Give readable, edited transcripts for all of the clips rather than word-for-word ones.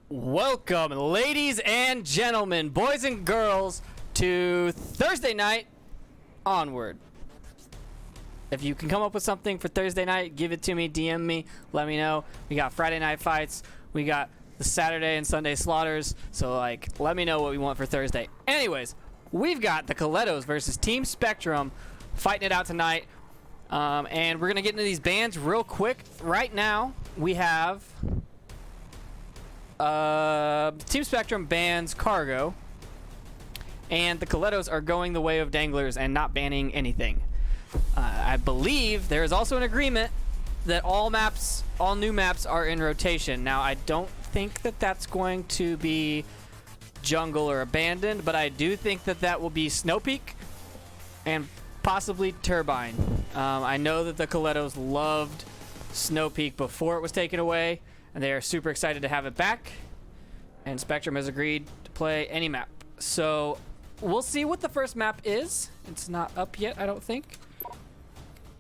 Welcome, ladies and gentlemen, boys and girls, to Thursday night Onward. If you can come up with something for Thursday night, give it to me, DM me, let me know. We got Friday night fights, we got the Saturday and Sunday slaughters, so like, let me know what we want for Thursday. Anyways, we've got the Killettos versus Team Spectrum fighting it out tonight, and we're gonna get into these bans real quick. Right now, we have Team Spectrum bans cargo, and the Killettos are going the way of danglers and not banning anything. I believe there is also an agreement that all new maps are in rotation. Now, I don't think that that's going to be jungle or abandoned, but I do think that that will be Snow Peak and possibly Turbine. I know that the Killettos loved Snow Peak before it was taken away, and they are super excited to have it back. And Spectrum has agreed to play any map. So we'll see what the first map is. It's not up yet, I don't think.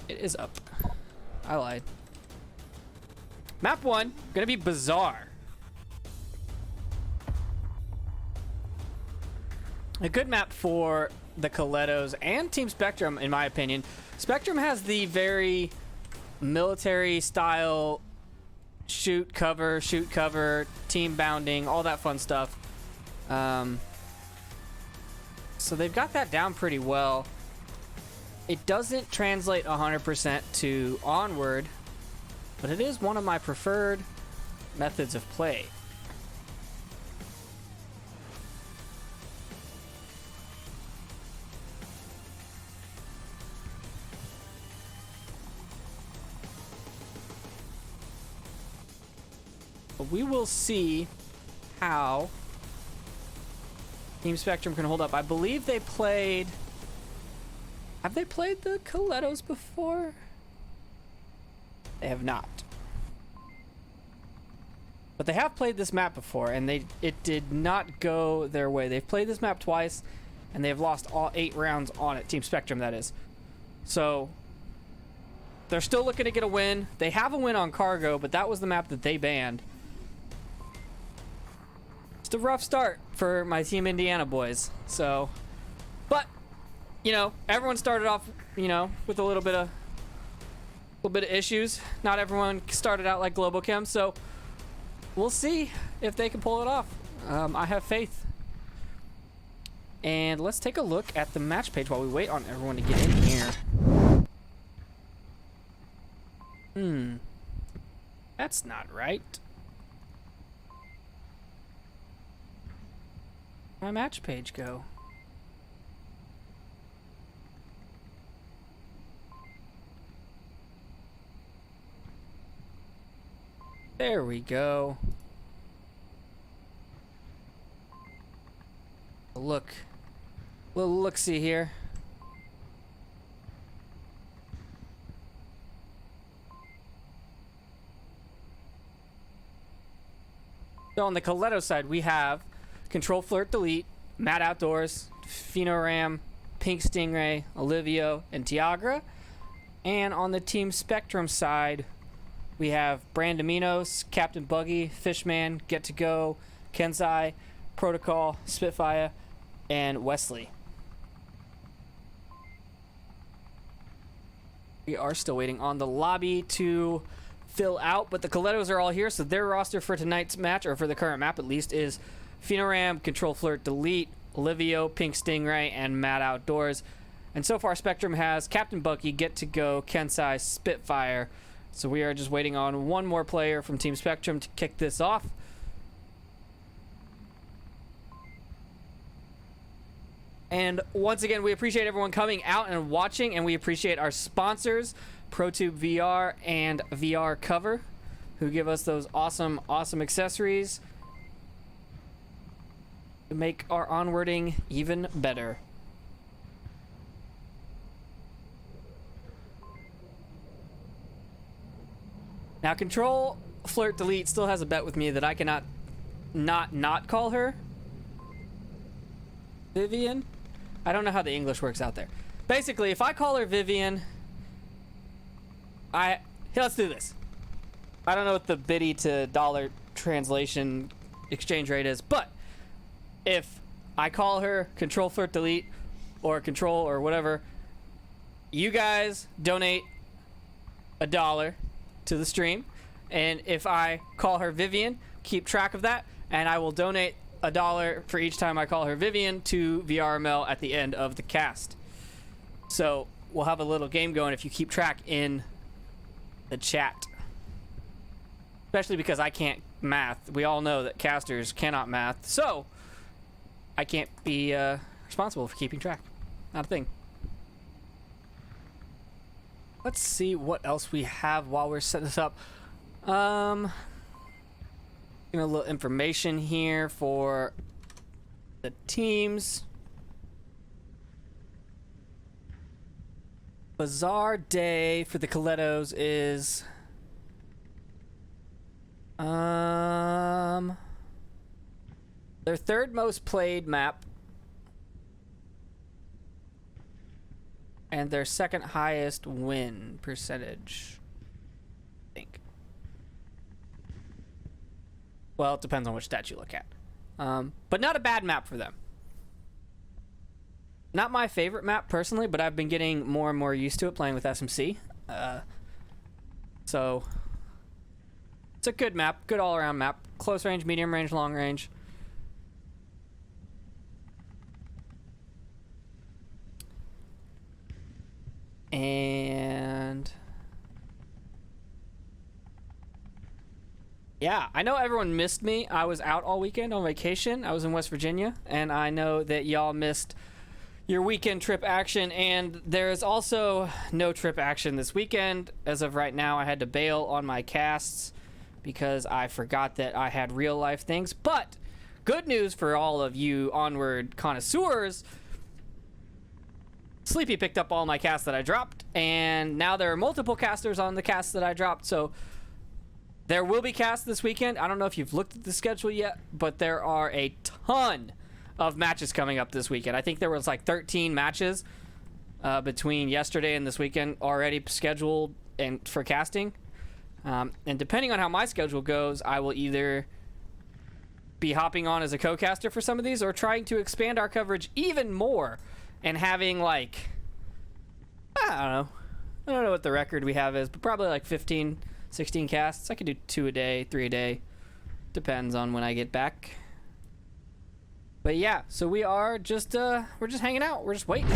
It is up. I lied. Map 1, gonna be Bazaar. A good map for the Killettos and Team Spectrum, in my opinion. Spectrum has the very military style shoot cover, team bounding, all that fun stuff. So they've got that down pretty well. It doesn't translate 100% to Onward, but it is one of my preferred methods of play. But we will see how Team Spectrum can hold up. I believe they played... Have they played the Killettos before? They have not. But they have played this map before, and it did not go their way. They've played this map twice, and they've lost all 8 rounds on it. Team Spectrum, that is. So they're still looking to get a win. They have a win on Cargo, but that was the map that they banned. It's a rough start for my Team Indiana boys. So, but you know, everyone started off, you know, with a little bit of issues. Not everyone started out like Globochem, so we'll see if they can pull it off. I have faith. And let's take a look at the match page while we wait on everyone to get in here. That's not right. My match page go? There we go. Look. Little look-see here. So on the Killetto side, we have Control Flirt Delete, Mad Outdoors, Phenoram, Pink Stingray, Olivio, and Tiagra. And on the Team Spectrum side, we have Brandominos, Captain Buggy, Fishman, Get to Go, Kenzai, Protocol, Spitfire, and Wesley. We are still waiting on the lobby to fill out, but the Killettos are all here, so their roster for tonight's match, or for the current map at least, is Phenoram, Control Flirt Delete, Olivio, Pink Stingray, and Mad Outdoors. And so far, Spectrum has Captain Bucky, Get to Go, Kensai, Spitfire. So we are just waiting on one more player from Team Spectrum to kick this off. And once again, we appreciate everyone coming out and watching, and we appreciate our sponsors, ProTube VR and VR Cover, who give us those awesome accessories to make our onwarding even better. Now, Control Flirt Delete still has a bet with me that I cannot not call her Vivian. I don't know how the English works out there. Basically, if I call her Vivian, here, let's do this. I don't know what the biddy to dollar translation exchange rate is, but if I call her Control Flirt Delete or Control or whatever, you guys donate $1 to the stream, and if I call her Vivian, keep track of that, and I will donate $1 for each time I call her Vivian to VRML at the end of the cast. So we'll have a little game going if you keep track in the chat. Especially because I can't math. We all know that casters cannot math, so I can't be responsible for keeping track. Not a thing. Let's see what else we have while we're setting this up. Give a little information here for the teams. Bizarre day for the Killettos is their third most played map and their second highest win percentage, I think. Well, it depends on which stat you look at. But not a bad map for them. Not my favorite map personally, but I've been getting more and more used to it playing with SMC. So it's a good map, good all-around map. Close range, medium range, long range. And yeah, I know everyone missed me. I was out all weekend on vacation. I was in West Virginia, and I know that y'all missed your weekend trip action, and there's also no trip action this weekend. As of right now, I had to bail on my casts because I forgot that I had real life things. But good news for all of you Onward connoisseurs, Sleepy picked up all my casts that I dropped, and now there are multiple casters on the casts that I dropped, so there will be casts this weekend. I don't know if you've looked at the schedule yet, but there are a ton of matches coming up this weekend. I think there was like 13 matches between yesterday and this weekend already scheduled and for casting. And depending on how my schedule goes, I will either be hopping on as a co-caster for some of these or trying to expand our coverage even more and having like, I don't know what the record we have is, but probably like 15, 16 casts. I could do 2 a day, 3 a day. Depends on when I get back. But yeah, so we are just, we're just hanging out. We're just waiting.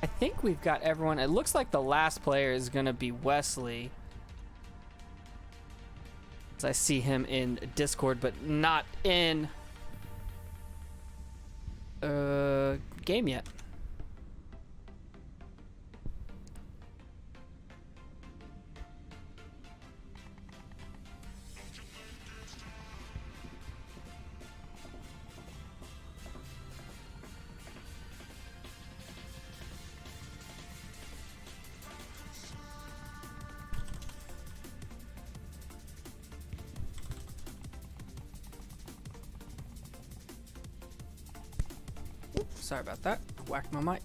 I think we've got everyone. It looks like the last player is going to be Wesley. As I see him in Discord, but not in game yet. Sorry about that. Whacked my mic.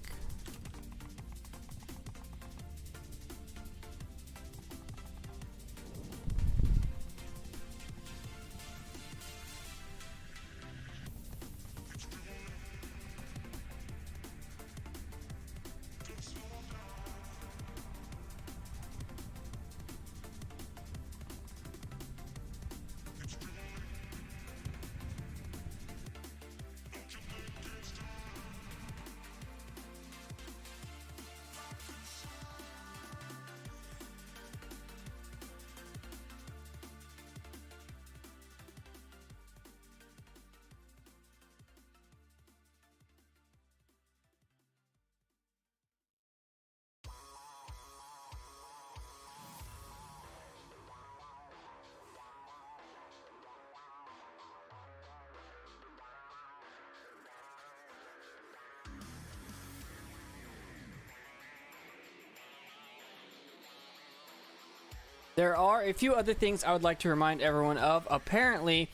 There are a few other things I would like to remind everyone of. Apparently,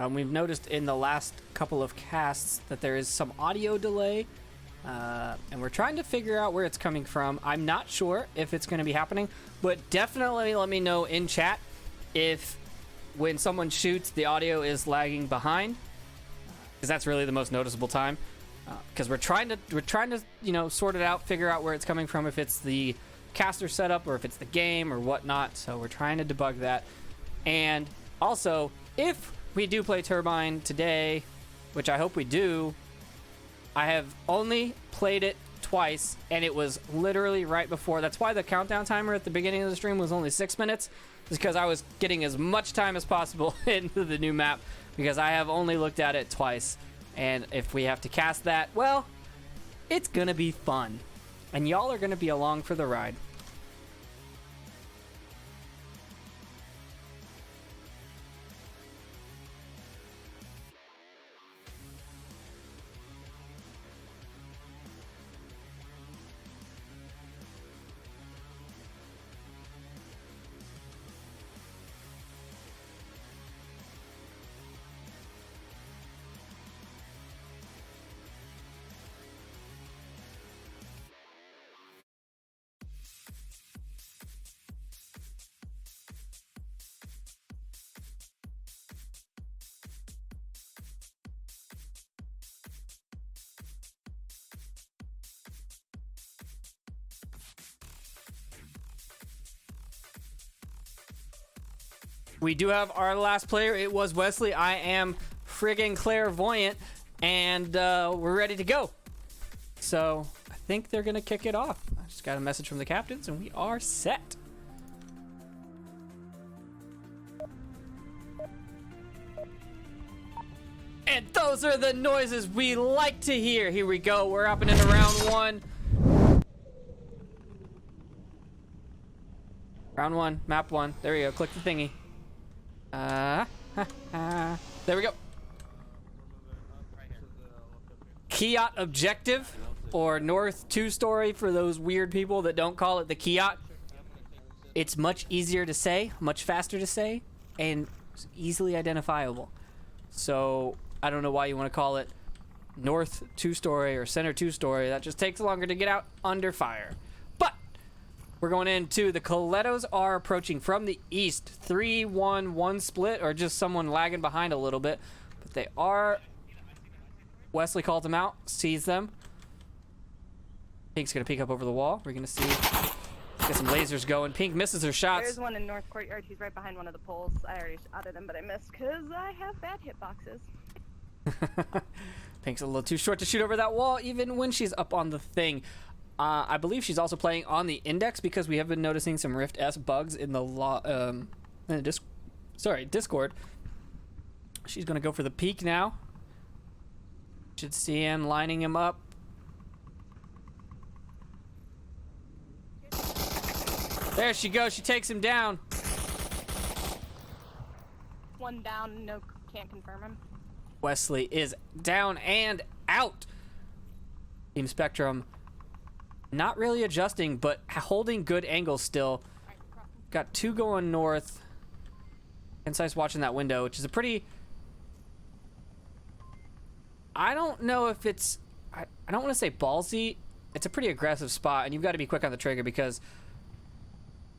we've noticed in the last couple of casts that there is some audio delay, and we're trying to figure out where it's coming from. I'm not sure if it's going to be happening, but definitely let me know in chat if when someone shoots, the audio is lagging behind, because that's really the most noticeable time. Because we're trying to sort it out, figure out where it's coming from, if it's the caster setup or if it's the game or whatnot. So we're trying to debug that. And also, if we do play Turbine today, which I hope we do, I have only played it twice, and it was literally right before. That's why the countdown timer at the beginning of the stream was only 6 minutes, because I was getting as much time as possible into the new map, because I have only looked at it twice. And if we have to cast that, well, it's gonna be fun. And y'all are gonna be along for the ride. We do have our last player. It was Wesley. I am friggin' clairvoyant, and we're ready to go. So I think they're gonna kick it off. I just got a message from the captains, and we are set. And those are the noises we like to hear. Here we go. We're hopping into round one. Round one, map one. There we go. Click the thingy. There we go. Kiat objective, or North 2-story for those weird people that don't call it the Kiat. It's much easier to say, much faster to say, and easily identifiable. So I don't know why you want to call it North 2-story or Center 2-story. That just takes longer to get out under fire. But we're going into the Killettos are approaching from the east. 3-1-1 split, or just someone lagging behind a little bit. But they are... Wesley called them out, sees them. Pink's going to peek up over the wall. We're going to see... Get some lasers going. Pink misses her shots. There's one in North Courtyard. He's right behind one of the poles. I already shot at him, but I missed because I have bad hitboxes. Pink's a little too short to shoot over that wall, even when she's up on the thing. I believe she's also playing on the index, because we have been noticing some Rift S bugs in the Discord. She's gonna go for the peek now. Should see him lining him up. There she goes. She takes him down. One down. No, can't confirm him. Wesley is down and out. Team Spectrum not really adjusting, but holding good angles still. Got two going north. Insight's watching that window, which is a pretty... I don't know if it's... I don't want to say ballsy. It's a pretty aggressive spot, and you've got to be quick on the trigger, because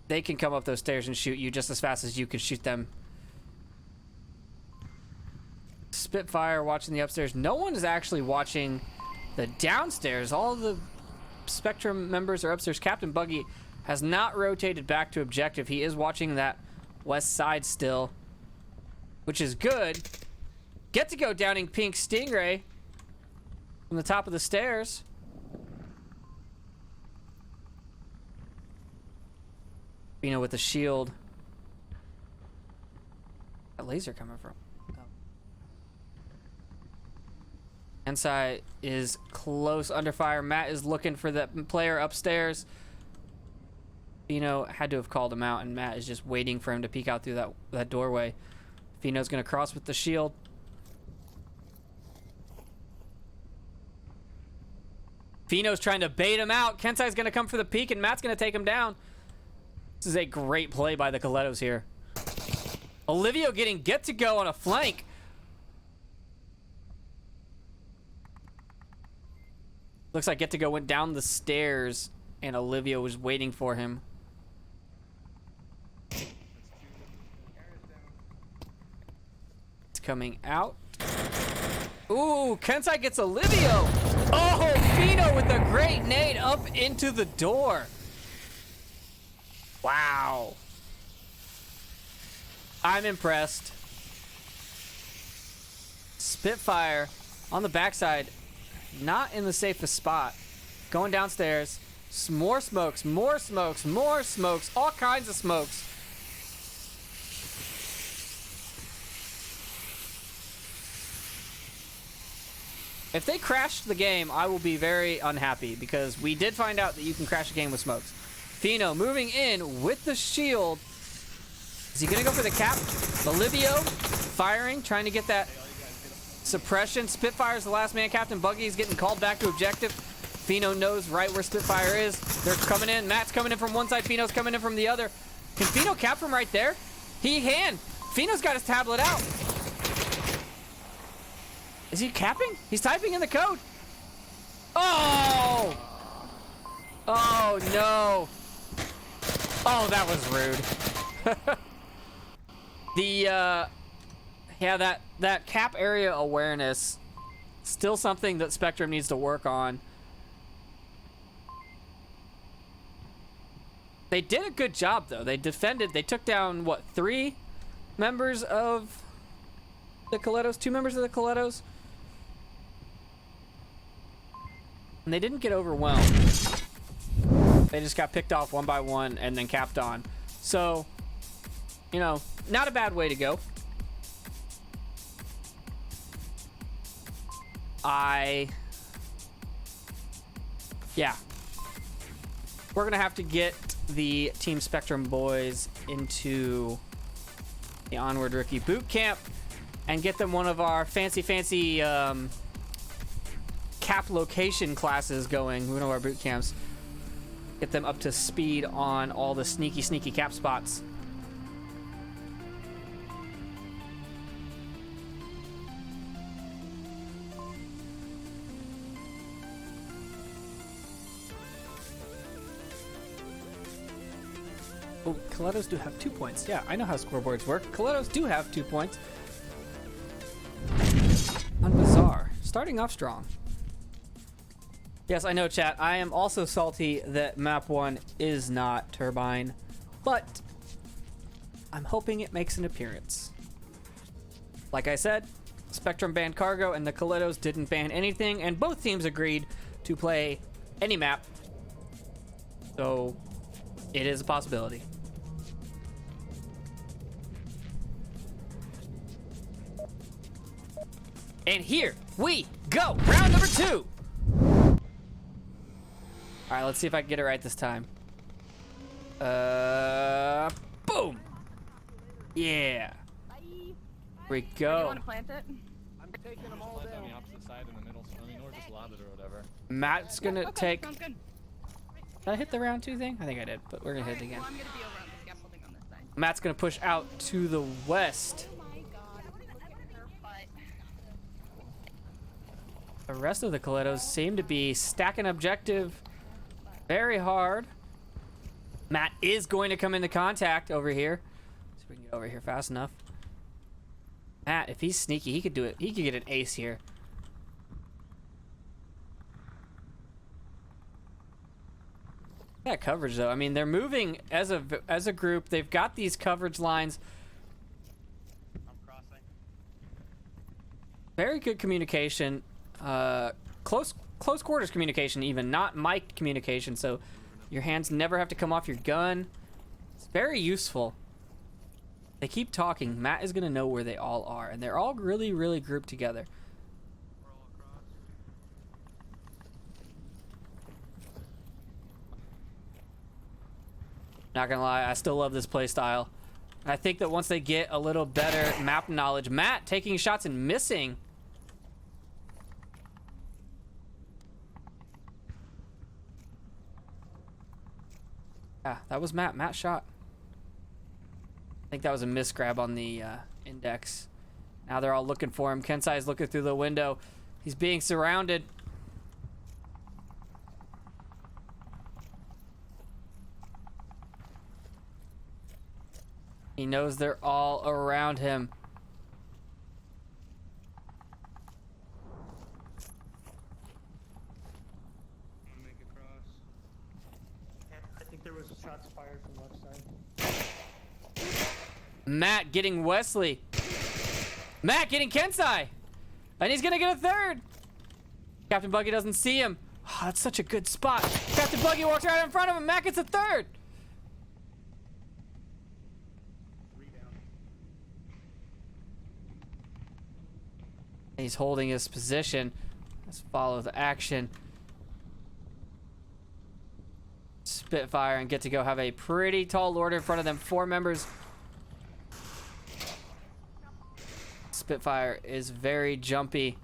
they can come up those stairs and shoot you just as fast as you can shoot them. Spitfire watching the upstairs. No one is actually watching the downstairs. All the Spectrum members are upstairs. Captain Buggy has not rotated back to objective. He is watching that west side still, which is good. Get to go downing Pink Stingray from the top of the stairs. Fino with the shield. That laser coming from? Inside is close under fire. Matt is looking for that player upstairs. Fino had to have called him out, and Matt is just waiting for him to peek out through that doorway. Fino's going to cross with the shield. Fino's trying to bait him out. Kensai's going to come for the peek, and Matt's going to take him down. This is a great play by the Killettos here. Olivio getting get to go on a flank. Looks like get to go went down the stairs and Olivio was waiting for him. It's coming out. Ooh, Kensai gets Olivio. Oh, Fino with a great nade up into the door. Wow. I'm impressed. Spitfire on the backside, not in the safest spot. Going downstairs. More smokes, more smokes, more smokes, all kinds of smokes. If they crash the game, I will be very unhappy because we did find out that you can crash a game with smokes. Fino moving in with the shield. Is he gonna go for the cap? Olivio firing, trying to get that suppression. Spitfire's the last man. Captain Buggy's getting called back to objective. Fino knows right where Spitfire is. They're coming in. Matt's coming in from one side. Fino's coming in from the other. Can Fino cap from right there? He can. Fino's got his tablet out. Is he capping? He's typing in the code. Oh! Oh, no. Oh, that was rude. Yeah, that cap area awareness, still something that Spectrum needs to work on. They did a good job, though. They defended. They took down, what, 3 members of the Killettos? 2 members of the Killettos? And they didn't get overwhelmed. They just got picked off one by one and then capped on. So, you know, not a bad way to go. Yeah. We're going to have to get the Team Spectrum boys into the Onward Rookie Boot Camp and get them one of our fancy cap location classes going, one of our boot camps. Get them up to speed on all the sneaky cap spots. Oh, Killettos do have 2 points. Yeah, I know how scoreboards work. Killettos do have 2 points. On Bazaar, starting off strong. Yes, I know, chat. I am also salty that map 1 is not Turbine, but I'm hoping it makes an appearance. Like I said, Spectrum banned Cargo and the Killettos didn't ban anything, and both teams agreed to play any map. So it is a possibility. And here we go. Round number 2. All right, let's see if I can get it right this time. Boom. Yeah. Here we go. Do you want to plant it? I'm taking them all down. On the opposite side in the middle. I mean, or just lob it or whatever. Matt's gonna take. Sounds good. Did I hit the round 2 thing? I think I did, but we're gonna hit it again. Well, I'm gonna be over on the scaffolding on this side. Matt's gonna push out to the west. Oh my god, look at her butt. The rest of the Killettos seem to be stacking objective very hard. Matt is going to come into contact over here. See if we can get over here fast enough. Matt, if he's sneaky, he could do it. He could get an ace here. That coverage, though. I mean, they're moving as a group. They've got these coverage lines. I'm crossing. Very good communication. Close quarters communication, even not mic communication. So your hands never have to come off your gun. It's very useful. They keep talking. Matt is gonna know where they all are, and they're all really grouped together. We're all across. Not gonna lie, I still love this play style. I think that once they get a little better map knowledge, Matt taking shots and missing. Yeah, that was Matt. Matt shot. I think that was a misgrab on the index. Now they're all looking for him. Kensai's looking through the window. He's being surrounded. He knows they're all around him. Make it cross. I think there was shots fired from left side. Matt getting Wesley. Matt getting Kensai. And he's gonna get a third. Captain Buggy doesn't see him. Oh, that's such a good spot. Captain Buggy walks right in front of him. Matt gets a third. He's holding his position. Let's follow the action. Spitfire and get to go have a pretty tall lord in front of them. 4 members. Spitfire is very jumpy.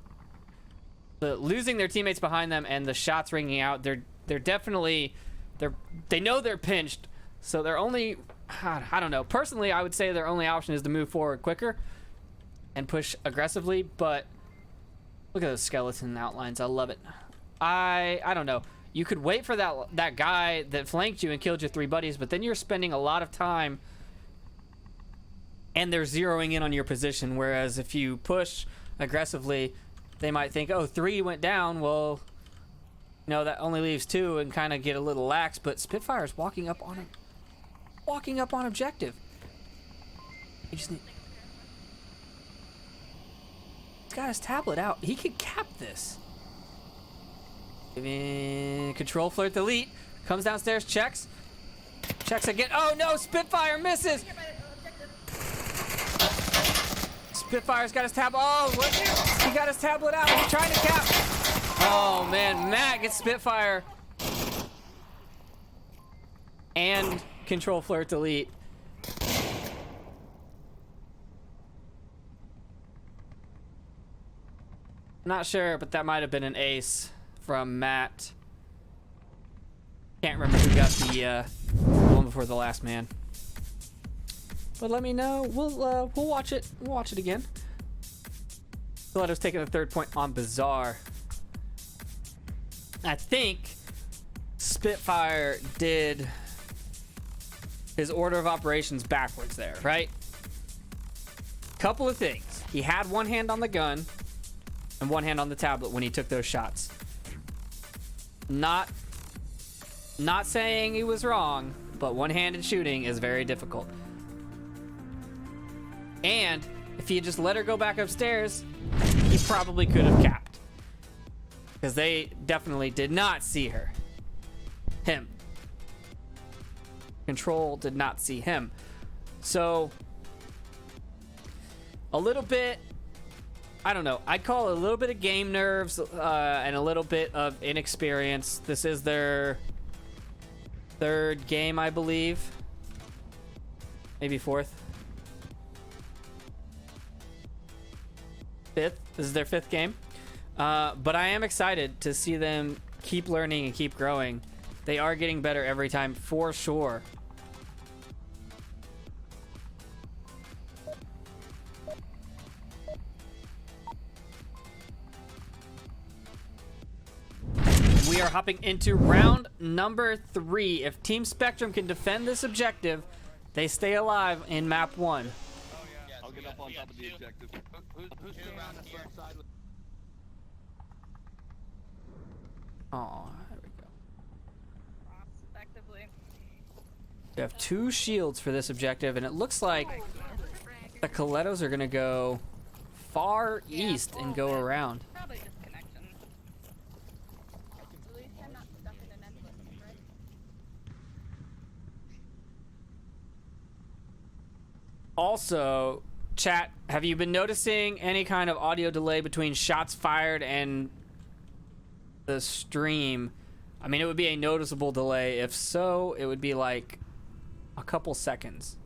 But losing their teammates behind them and the shots ringing out, they're definitely they know they're pinched. So they're only, I don't know. Personally, I would say their only option is to move forward quicker and push aggressively, but look at those skeleton outlines. I love it. I don't know. You could wait for that guy that flanked you and killed your 3 buddies, but then you're spending a lot of time and they're zeroing in on your position. Whereas if you push aggressively, they might think, oh, 3 went down. Well, no, that only leaves 2 and kind of get a little lax. But Spitfire's walking up on him. Walking up on objective. You just need... He's got his tablet out. He could cap this. Giving control flirt delete. Comes downstairs, checks. Checks again. Oh no, Spitfire misses. Spitfire's got his tablet. Oh, what? He got his tablet out. He's trying to cap. Oh man, Matt gets Spitfire. And control flirt delete. Not sure, but that might have been an ace from Matt. Can't remember who got the one before the last man. But let me know. We'll watch it. We'll watch it again. Killettos taking the 3rd point on Bizarre. I think Spitfire did his order of operations backwards there, right? Couple of things. He had one hand on the gun and one hand on the tablet when he took those shots. Not saying he was wrong, but one-handed shooting is very difficult. And if he had just let her go back upstairs, he probably could have capped. Because they definitely did not see her. Him. Control did not see him. So, a little bit, I don't know. I'd call it a little bit of game nerves and a little bit of inexperience. This is their 3rd game, I believe. Maybe 4th. 5th. This is their 5th game. But I am excited to see them keep learning and keep growing. They are getting better every time, for sure. We are hopping into round number 3. If Team Spectrum can defend this objective, they stay alive in map 1. I'll get up on top of the objective. Who's around the left side? Oh, there we go. Effectively. We have 2 shields for this objective, and it looks like the Killettos are going to go far east and go around. Probably disconnection. At least I'm not stuck in an endless thread. Also, chat, have you been noticing any kind of audio delay between shots fired and the stream? I mean, it would be a noticeable delay. If so, it would be like a couple seconds.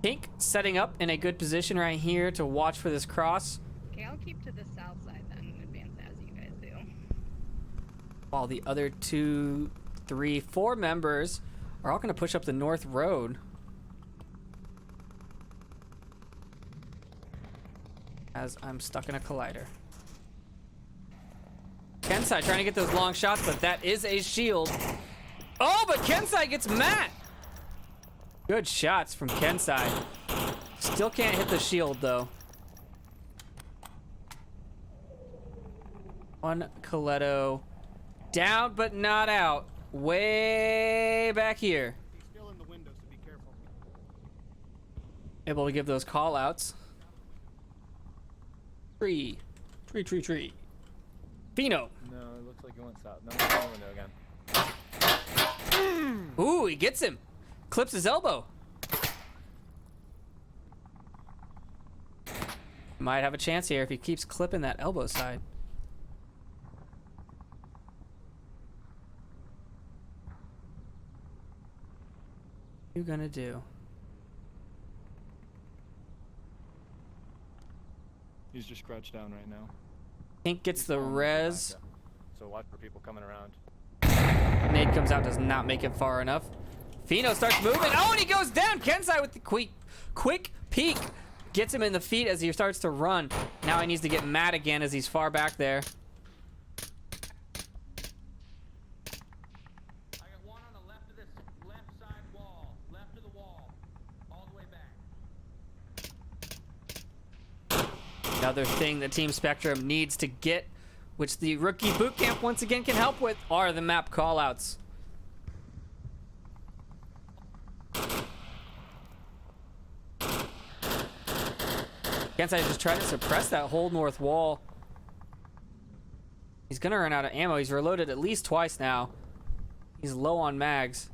Pink setting up in a good position right here to watch for this cross. Okay, I'll keep to the south side then in advance as you guys do. While the other 2, 3, 4 members are all going to push up the north road. As I'm stuck in a collider. Kensai trying to get those long shots, but that is a shield. Oh, but Kensai gets Matt. Good shots from Kensai. Still can't hit the shield, though. One Killetto down, but not out. Way back here. He's still in the window, so be careful. Able to give those call outs. Tree. Fino. No, it looks like he went south. No, he's in the window again. Ooh, he gets him. Clips his elbow. Might have a chance here if he keeps clipping that elbow side. What are you gonna do? He's just crouched down right now. Pink gets the res. So watch for people coming around. Nade comes out, does not make it far enough. Fino starts moving. Oh, and he goes down. Kensai with the quick peek. Gets him in the feet as he starts to run. Now he needs to get Matt again as he's far back there. I got one on the left of this left side wall. Left of the wall. All the way back. Another thing that Team Spectrum needs to get, which the rookie boot camp once again can help with, are the map callouts. Kensai just trying to suppress that whole north wall. He's gonna run out of ammo. He's reloaded at least twice now. He's low on mags.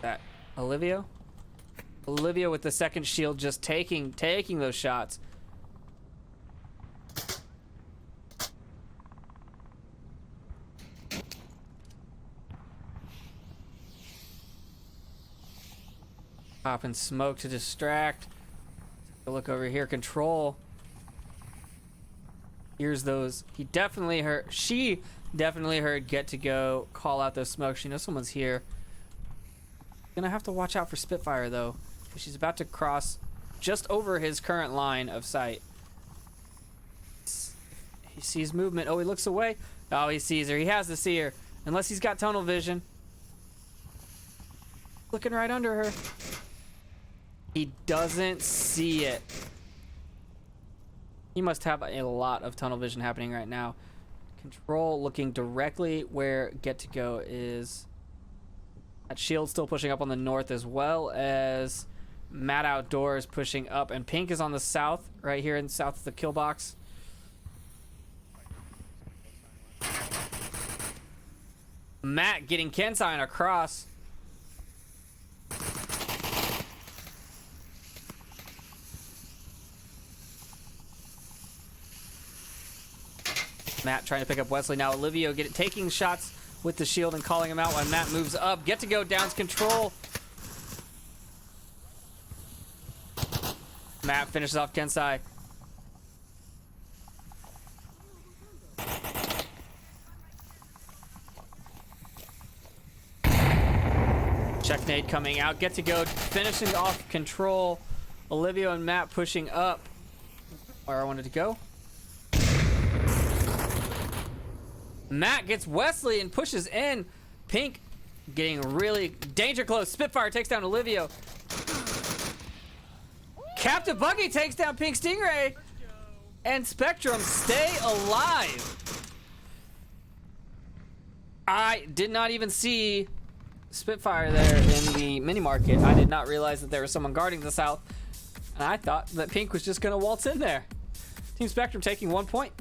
That Olivia with the second shield just taking those shots. Popping smoke to distract. Take a look over here. Control. Here's those. She definitely heard get to go. Call out those smokes. She knows someone's here. Gonna have to watch out for Spitfire though. She's about to cross just over his current line of sight. He sees movement. Oh, he looks away. Oh, he sees her. He has to see her. Unless he's got tunnel vision. Looking right under her. He doesn't see it. He must have a lot of tunnel vision happening right now. Control looking directly where get to go is. That shield still pushing up on the north, as well as Matt Outdoors pushing up. And Pink is on the south, right here in the south of the kill box. Matt getting Kensai across. Matt trying to pick up Wesley. Now Olivia taking shots with the shield and calling him out while Matt moves up. Get to go, downs control. Matt finishes off Kensai. Check nade coming out. Get to go, finishing off control. Olivia and Matt pushing up where I wanted to go. Matt gets Wesley and pushes in. Pink getting really danger close. Spitfire takes down Olivia. Captain Buggy takes down Pink Stingray. And Spectrum stay alive. I did not even see Spitfire there in the mini market. I did not realize that there was someone guarding the south. And I thought that Pink was just going to waltz in there. Team Spectrum taking 1 point.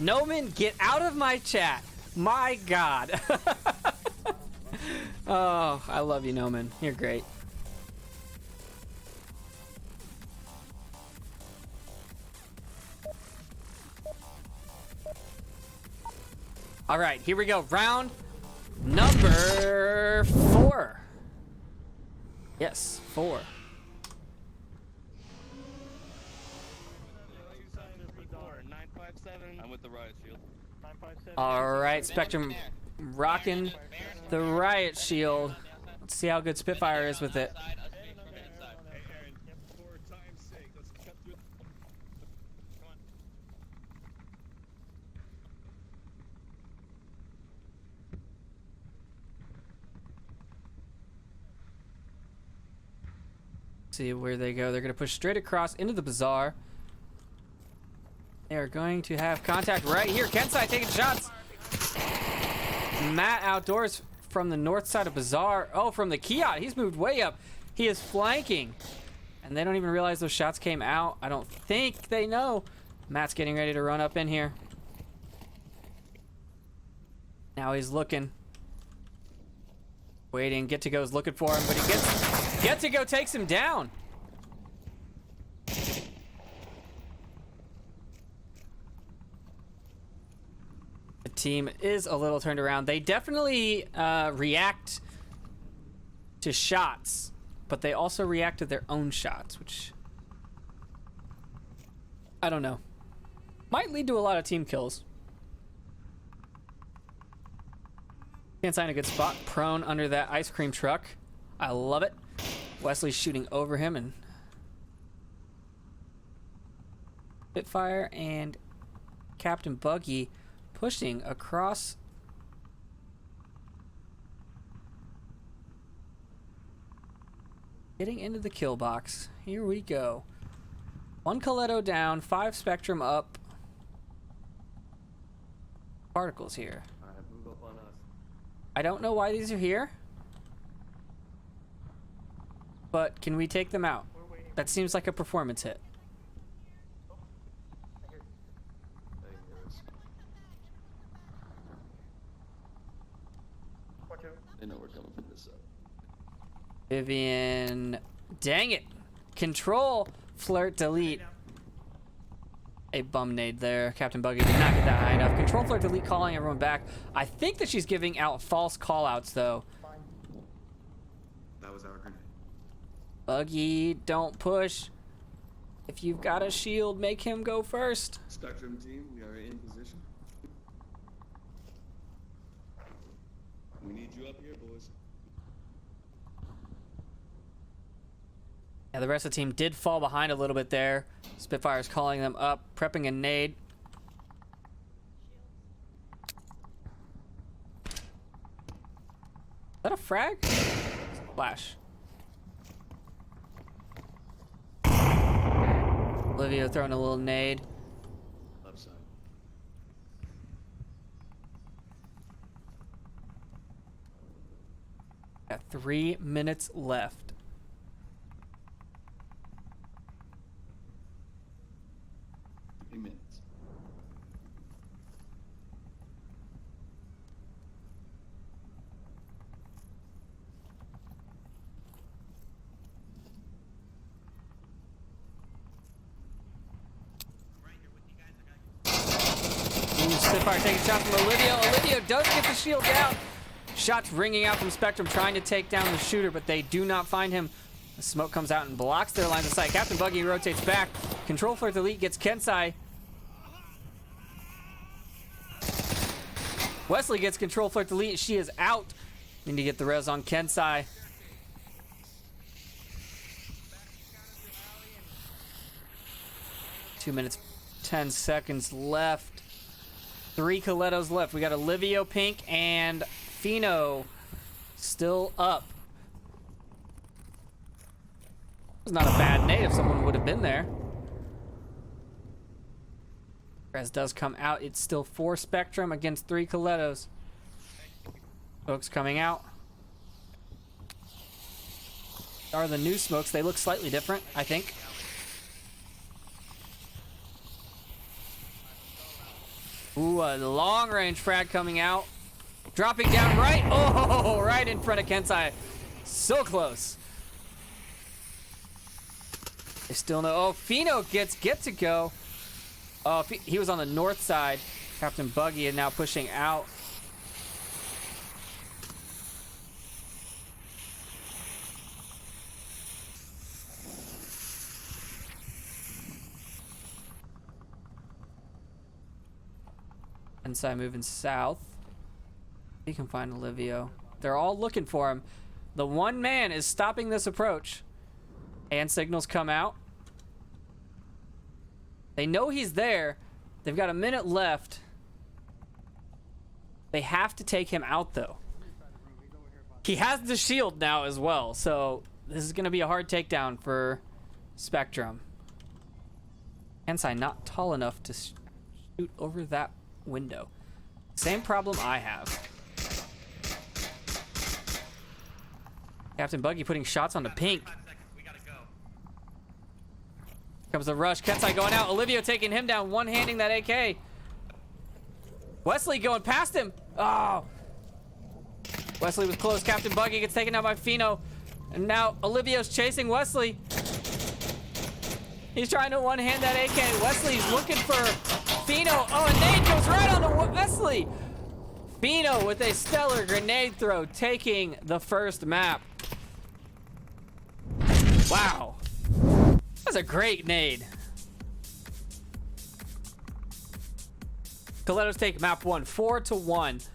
Noman, get out of my chat. My God. Oh, I love you, Noman. You're great. All right, here we go. Round number 4. Yes, 4. I'm with the riot shield. 957. All right, Spectrum rocking the riot shield. Let's see how good Spitfire is with it. For time's sake, let's cut through. See where they go. They're going to push straight across into the bazaar. They are going to have contact right here. Kensai taking shots. Matt outdoors from the north side of bazaar. Oh, from the Kiat. He's moved way up. He is flanking. And they don't even realize those shots came out. I don't think they know. Matt's getting ready to run up in here. Now he's looking. Waiting. Get to go's looking for him, but he gets... Get to go takes him down. The team is a little turned around. They definitely react to shots, but they also react to their own shots, which I don't know. Might lead to a lot of team kills. Can't sign a good spot. Prone under that ice cream truck. I love it. Wesley's shooting over him, and Spitfire and Captain Buggy pushing across. Getting into the kill box. Here we go. 1 Killetto down, 5 Spectrum up. Particles here. Alright, move up on us. I don't know why these are here, but can we take them out? We're waiting. That seems like a performance hit. Watch out. They know we're coming from this side. Vivian, dang it. Control, flirt, delete. A bum nade there. Captain Buggy did not get that high enough. Control, flirt, delete, calling everyone back. I think that she's giving out false callouts though. Fine. That was our grenade. Buggy, don't push. If you've got a shield, make him go first. Spectrum team, we are in position. We need you up here, boys. Yeah, the rest of the team did fall behind a little bit there. Spitfire's calling them up, prepping a nade. Is that a frag? Flash. Olivia throwing a little nade. Left side. Got 3 minutes left. Minutes. Spitfire taking a shot from Olivia. Olivia does get the shield down. Shots ringing out from Spectrum trying to take down the shooter, but they do not find him. The smoke comes out and blocks their lines of sight. Captain Buggy rotates back. Control for the elite gets Kensai. Wesley gets control for the elite. She is out. Need to get the res on Kensai. Two minutes, 10 seconds left. 3 Killettos left. We got Olivia, Pink, and Fino still up. It's not a bad nade if someone would have been there. Res does come out. It's still 4 Spectrum against 3 Killettos. Smokes coming out. Are the new smokes. They look slightly different, I think. Ooh, a long-range frag coming out. Dropping down right. Oh, right in front of Kensai. So close. They still know. Oh, Fino gets to go. Oh, he was on the north side. Captain Buggy is now pushing out. Inside moving south. He can find Olivio. They're all looking for him. The one man is stopping this approach. And signals come out. They know he's there. They've got a minute left. They have to take him out, though. He has the shield now as well, so this is going to be a hard takedown for Spectrum. Kensai not tall enough to shoot over that window. Same problem I have. Captain Buggy putting shots onto Pink. Comes the rush. Kensai going out. Olivio taking him down, one-handing that AK. Wesley going past him. Oh. Wesley was close. Captain Buggy gets taken out by Fino. And now Olivio's chasing Wesley. He's trying to one-hand that AK. Wesley's looking for Fino. Oh, a nade goes right on to Wesley. Fino with a stellar grenade throw, taking the first map. Wow. That was a great nade. Killettos take map 1, 4-1.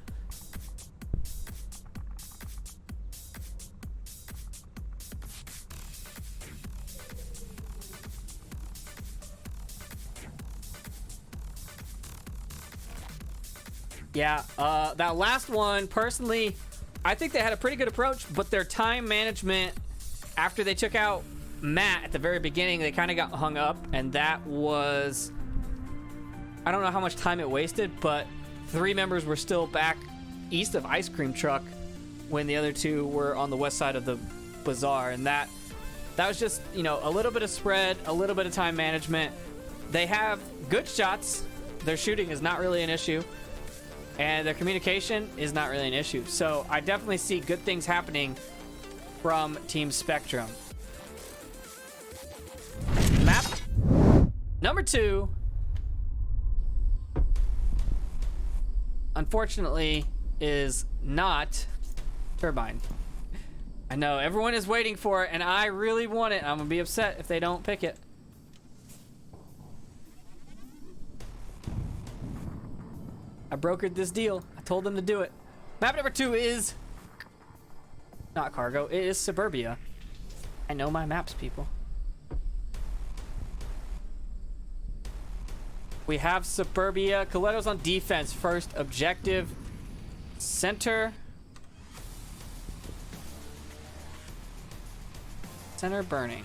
Yeah, that last one, personally, I think they had a pretty good approach, but their time management, after they took out Matt at the very beginning, they kind of got hung up, and that was, I don't know how much time it wasted, but 3 members were still back east of Ice Cream Truck when the other 2 were on the west side of the bazaar, and that was just, you know, a little bit of spread, a little bit of time management. They have good shots. Their shooting is not really an issue. And their communication is not really an issue. So I definitely see good things happening from Team Spectrum. Map number 2. Unfortunately, is not Turbine. I know everyone is waiting for it, and I really want it. I'm gonna be upset if they don't pick it. I brokered this deal. I told them to do it. Map number 2 is not Cargo. It is Suburbia. I know my maps, people. We have Suburbia. Killettos on defense. First objective. Center. Center burning.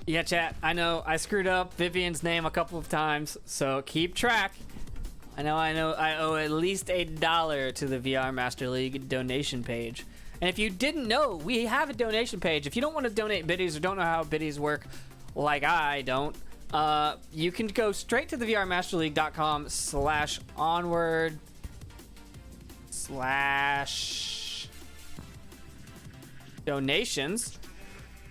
Yeah, chat, I know I screwed up Vivian's name a couple of times, so keep track. I know I owe at least $1 to the VR Master League donation page. And if you didn't know, we have a donation page. If you don't want to donate biddies or don't know how biddies work, like I don't, you can go straight to the vrmasterleague.com/onward/donations.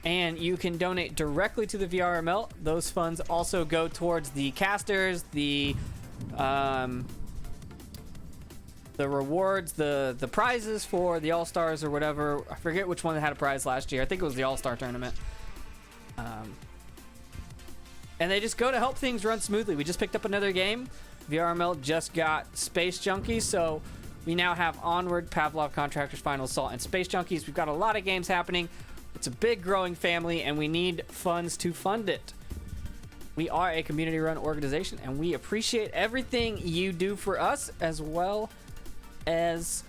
and you can donate directly to the VRML. Those funds also go towards the casters, the rewards, the prizes for the All-Stars or whatever. I forget which one that had a prize last year. I think it was the All-Star tournament. And they just go to help things run smoothly. We just picked up another game. VRML just got Space Junkies, so we now have Onward, Pavlov, Contractors, Final Assault, and Space Junkies. We've got a lot of games happening. It's a big growing family, and we need funds to fund it. We are a community-run organization, and we appreciate everything you do for us, as well as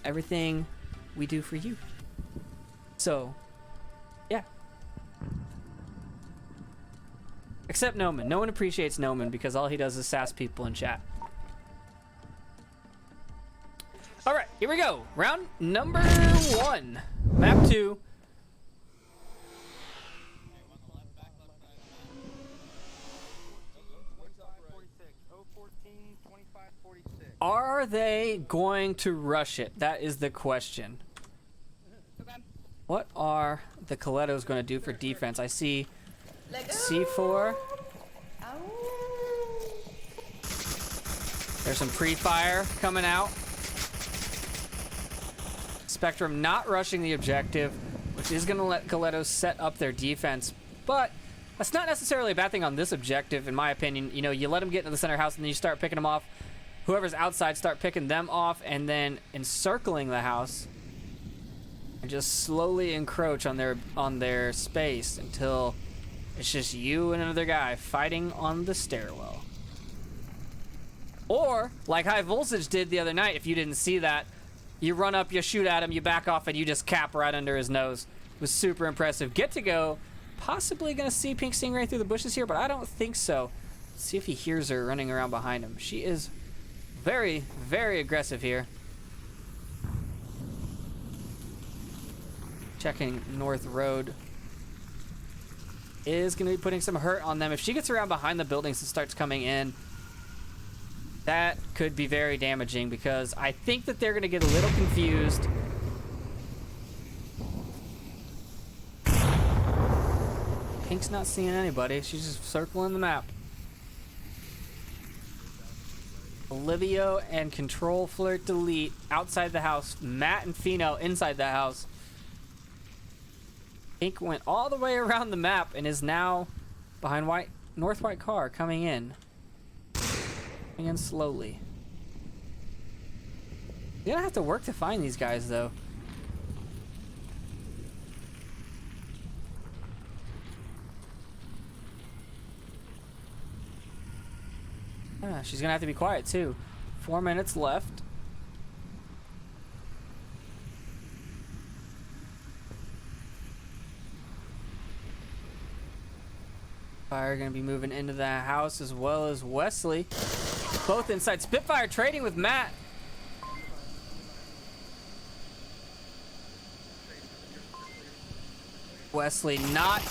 everything we do for you. So, yeah. Except Noman. No one appreciates Noman because all he does is sass people in chat. All right, here we go. Round number 1. Map 2. Are they going to rush it? That is the question. Okay. What are the Killettos going to do for defense? I see C4. There's some pre-fire coming out. Spectrum not rushing the objective, which is going to let Killettos set up their defense. But that's not necessarily a bad thing on this objective, in my opinion. You know, you let them get into the center house and then you start picking them off. Whoever's outside, start picking them off and then encircling the house and just slowly encroach on their space until it's just you and another guy fighting on the stairwell. Or, like High Voltage did the other night, if you didn't see that, you run up, you shoot at him, you back off, and you just cap right under his nose. It was super impressive. Get to go. Possibly going to see Pink Stingray through the bushes here, but I don't think so. Let's see if he hears her running around behind him. She is very, very aggressive here. Checking North Road. Is going to be putting some hurt on them. If she gets around behind the buildings and starts coming in, that could be very damaging because I think that they're going to get a little confused. Pink's not seeing anybody. She's just circling the map. Olivia and Control Flirt Delete outside the house. Matt and Fino inside the house. Pink went all the way around the map and is now behind North White car coming in. Coming in slowly. You're gonna have to work to find these guys though. She's gonna have to be quiet too. 4 minutes left. Fire gonna be moving into the house as well as Wesley. Both inside. Spitfire trading with Matt. Wesley not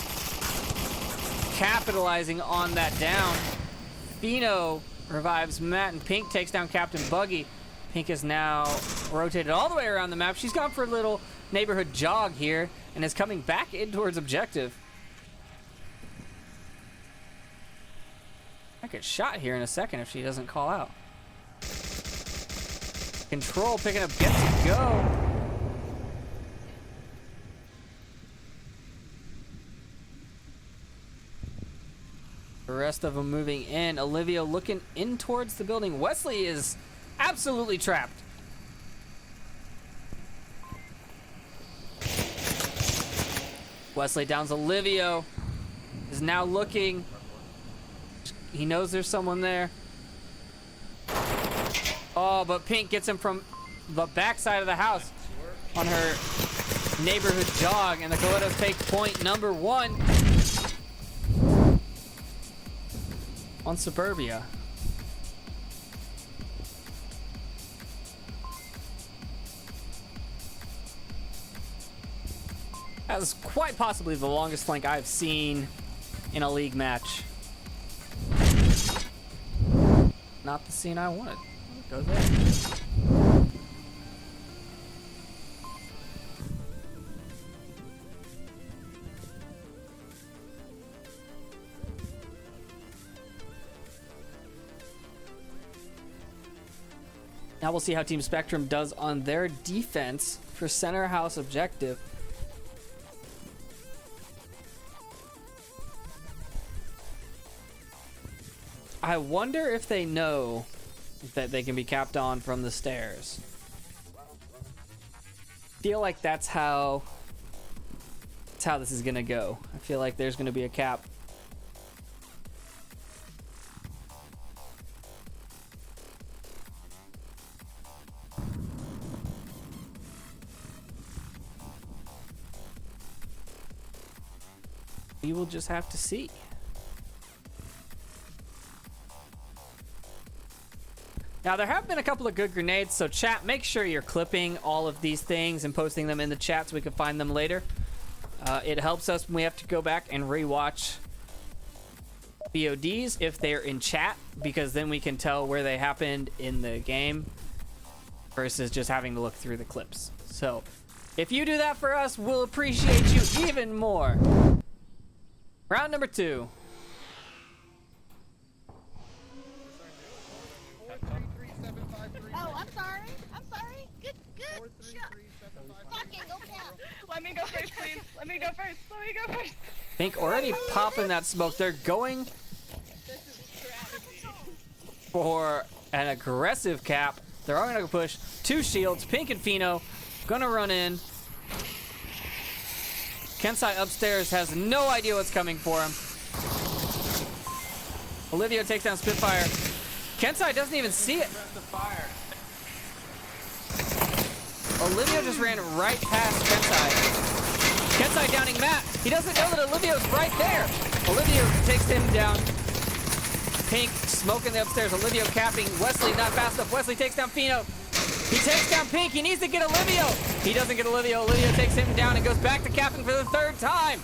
capitalizing on that down. Fino revives Matt and Pink takes down Captain Buggy. Pink is now rotated all the way around the map. She's gone for a little neighborhood jog here and is coming back in towards objective. I get shot here in a second if she doesn't call out. Control picking up Get to Go. The rest of them moving in. Olivia looking in towards the building. Wesley is absolutely trapped. Wesley downs Olivia. Is now looking. He knows there's someone there. Oh, but Pink gets him from the backside of the house on her neighborhood jog, and the Killettos take point number 1 on Suburbia. That was quite possibly the longest flank I've seen in a league match. Not the scene I wanted. Go there. Now we'll see how Team Spectrum does on their defense for center house objective. I wonder if they know that they can be capped on from the stairs. Feel like that's how this is gonna go. I feel like there's gonna be a cap. We will just have to see. Now, there have been a couple of good grenades, so chat, make sure you're clipping all of these things and posting them in the chat so we can find them later. It helps us when we have to go back and rewatch VODs if they're in chat, because then we can tell where they happened in the game versus just having to look through the clips. So, if you do that for us, we'll appreciate you even more. Round number 2. Oh, I'm sorry. Good. Fucking okay. Let me go first, please. Let me go first. Pink already popping that smoke. They're going for an aggressive cap. They're all gonna push 2 shields. Pink and Fino gonna run in. Kensai upstairs has no idea what's coming for him. Olivia takes down Spitfire. Kensai doesn't even see it. Olivia just ran right past Kensai. Kensai downing Matt. He doesn't know that Olivia's right there. Olivia takes him down. Pink smoking the upstairs. Olivia capping. Wesley not fast enough. Wesley takes down Fino. He takes down Pink. He needs to get Olivia. He doesn't get Olivia. Olivia takes him down and goes back to capping for the 3rd time.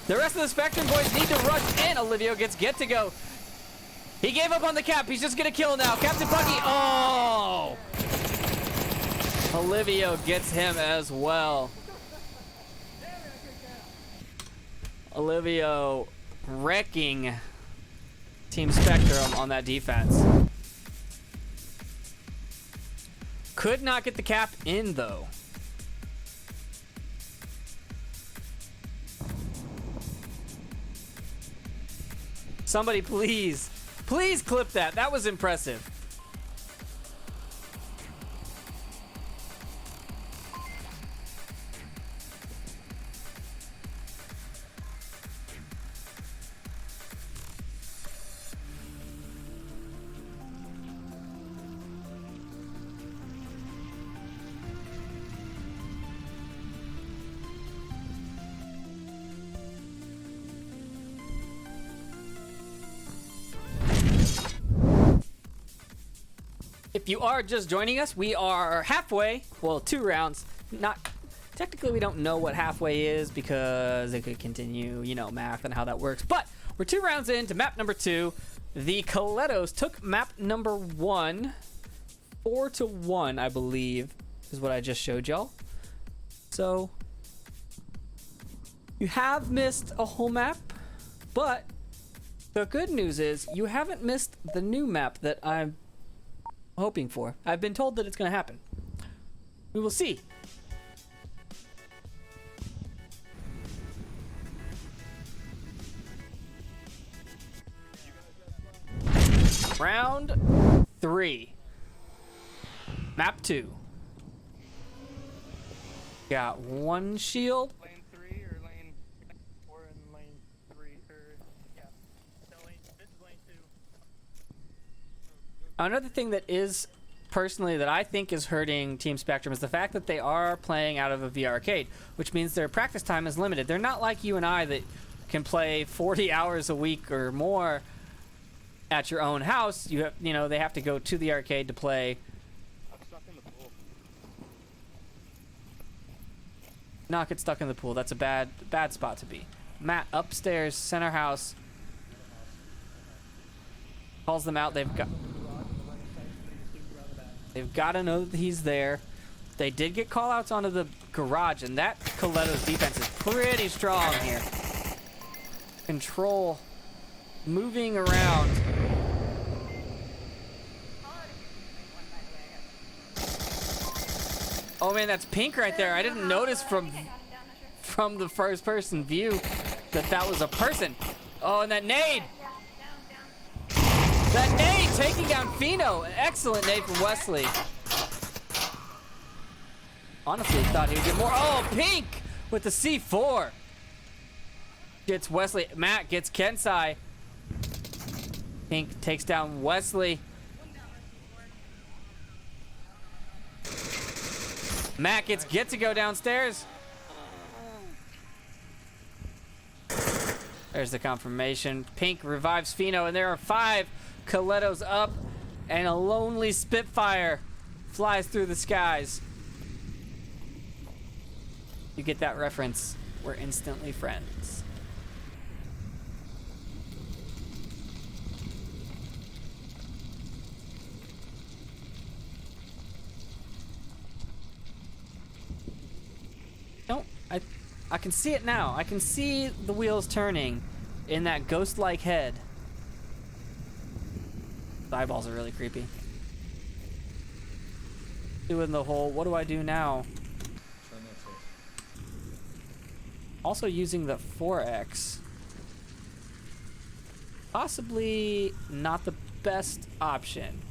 The rest of the Spectrum boys need to rush in. Olivia gets get to go. He gave up on the cap. He's just gonna kill now. Captain Buggy. Oh! Olivia gets him as well. Olivia wrecking Team Spectrum on that defense. Could not get the cap in though. Somebody please clip that. That was impressive. If you are just joining us, we are halfway, well, 2 rounds. Not technically, we don't know what halfway is because it could continue, you know, math and how that works. But we're 2 rounds into map number 2. The Killettos took map number 1, 4-1, I believe, is what I just showed y'all. So you have missed a whole map, but the good news is you haven't missed the new map that I'm hoping for. I've been told that it's going to happen. We will see. Round 3. Map 2. Got 1 shield. Lane 3 or lane 4 and lane 3 or yeah. No, this is lane 2. Another thing that is personally that I think is hurting Team Spectrum is the fact that they are playing out of a VR arcade, which means their practice time is limited. They're not like you and I that can play 40 hours a week or more at your own house. You know, they have to go to the arcade to play. I'm stuck in the pool. Not get stuck in the pool. That's a bad spot to be. Matt upstairs, center house. Calls them out. They've got to know that he's there. They did get call-outs onto the garage, and that Killettos defense is pretty strong here. Control, moving around. Oh man, that's Pink right there. I didn't notice from the first person view that was a person. Oh, and that nade. That nade taking down Fino. Excellent nade from Wesley. Honestly, thought he would get more. Oh, Pink with the C4. Gets Wesley. Matt gets Kensai. Pink takes down Wesley. Matt gets to go downstairs. There's the confirmation. Pink revives Fino, and there are 5 Killettos up, and a lonely Spitfire flies through the skies. You get that reference? We're instantly friends. I can see it now. I can see the wheels turning in that ghost-like head. The eyeballs are really creepy. Doing the whole, what do I do now? Also using the 4X. Possibly not the best option.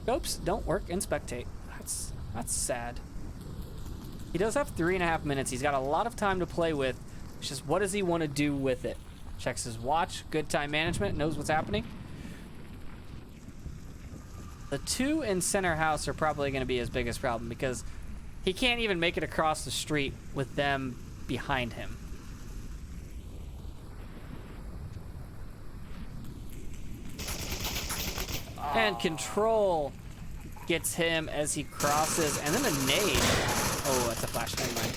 Scopes don't work in spectate. That's sad. He does have 3.5 minutes. He's got a lot of time to play with. It's just, what does he want to do with it? Checks his watch, good time management, knows what's happening. The 2 in center house are probably going to be his biggest problem because he can't even make it across the street with them behind him. And control gets him as he crosses, and then a nade. Oh, that's a flash. Never mind.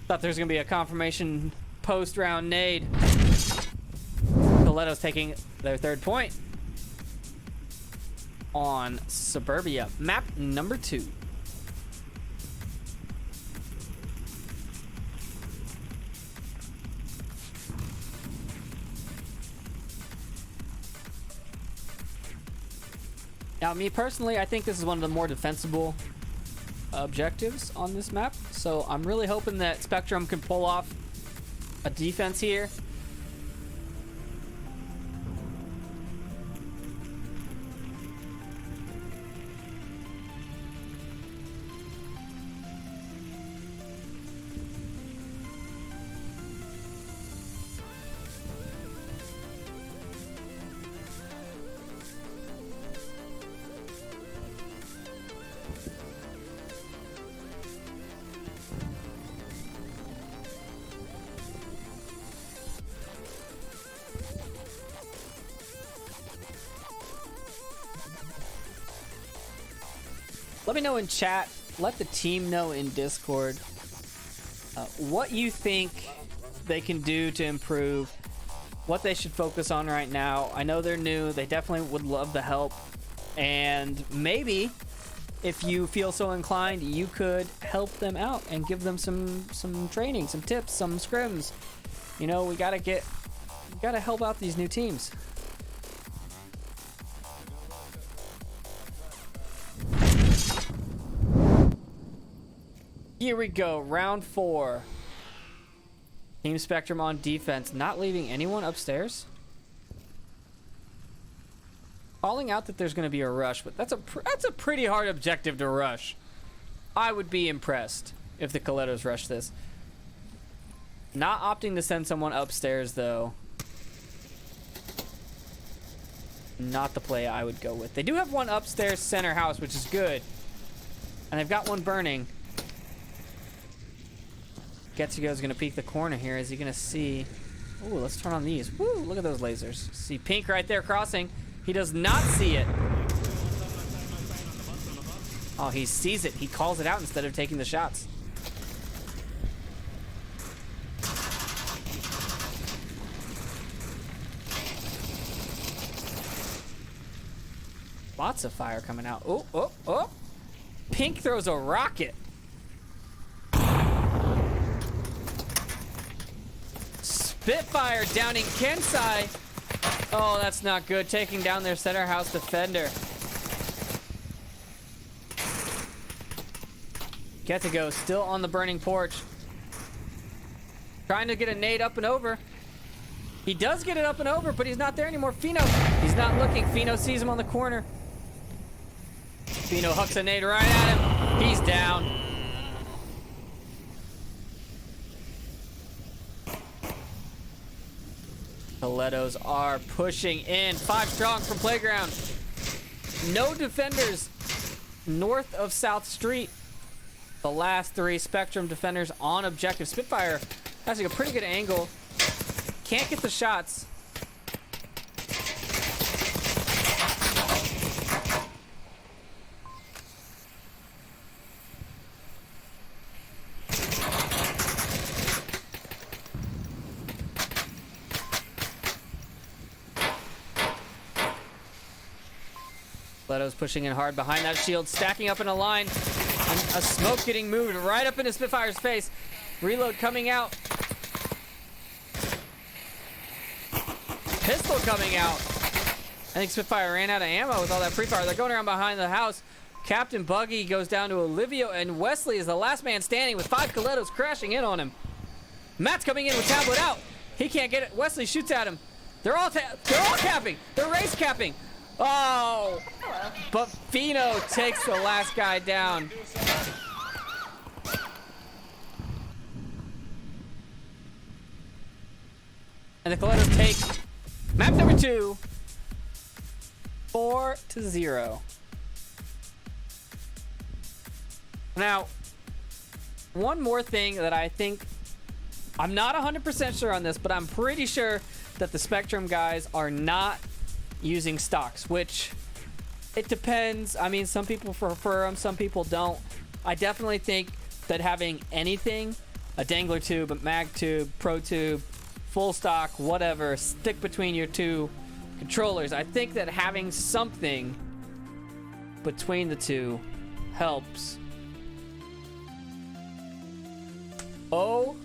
Thought there was gonna be a confirmation post-round nade. Killettos taking their 3rd point on Suburbia. Map number 2. Now, me personally, I think this is one of the more defensible objectives on this map. So I'm really hoping that Spectrum can pull off a defense here. Let me know in chat, let the team know in Discord what you think they can do to improve, what they should focus on right now. I know they're new, they definitely would love the help, and maybe if you feel so inclined, you could help them out and give them some training, some tips, some scrims. You know, we gotta help out these new teams. Here we go, round 4. Team Spectrum on defense, not leaving anyone upstairs. Calling out that there's going to be a rush, but that's a pretty hard objective to rush. I would be impressed if the Killettos rush this. Not opting to send someone upstairs, though. Not the play I would go with. They do have one upstairs center house, which is good. And they've got one burning. Getsugo's gonna peek the corner here. Is he gonna see? Ooh, let's turn on these. Woo, look at those lasers. See Pink right there crossing. He does not see it. Oh, he sees it. He calls it out instead of taking the shots. Lots of fire coming out. Oh, oh, oh. Pink throws a rocket. Spitfire downing Kensai. Oh, that's not good. Taking down their center house defender. Get to go. Still on the burning porch. Trying to get a nade up and over. He does get it up and over, but he's not there anymore. Fino, he's not looking. Fino sees him on the corner. Fino hucks a nade right at him. He's down. Killettos are pushing in. 5 strong from Playground. No defenders north of South Street. The last 3 Spectrum defenders on objective. Spitfire has a pretty good angle. Can't get the shots. Killettos pushing in hard behind that shield, stacking up in a line. A smoke getting moved right up into Spitfire's face. Reload coming out. Pistol coming out. I think Spitfire ran out of ammo with all that free fire. They're going around behind the house. Captain Buggy goes down to Olivia, and Wesley is the last man standing with 5 Killettos crashing in on him. Matt's coming in with tablet out. He can't get it. Wesley shoots at him. They're all capping. They're race capping. Oh, but Fino takes the last guy down. And the Killettos take map number 2, 4-0. Now, one more thing that I think, I'm not 100% sure on this, but I'm pretty sure that the Spectrum guys are not using stocks, which it depends. I mean, some people prefer them, some people don't. I definitely think that having anything, a dangler tube, a mag tube, pro tube, full stock, whatever, stick between your 2 controllers, I think that having something between the 2 helps. Oh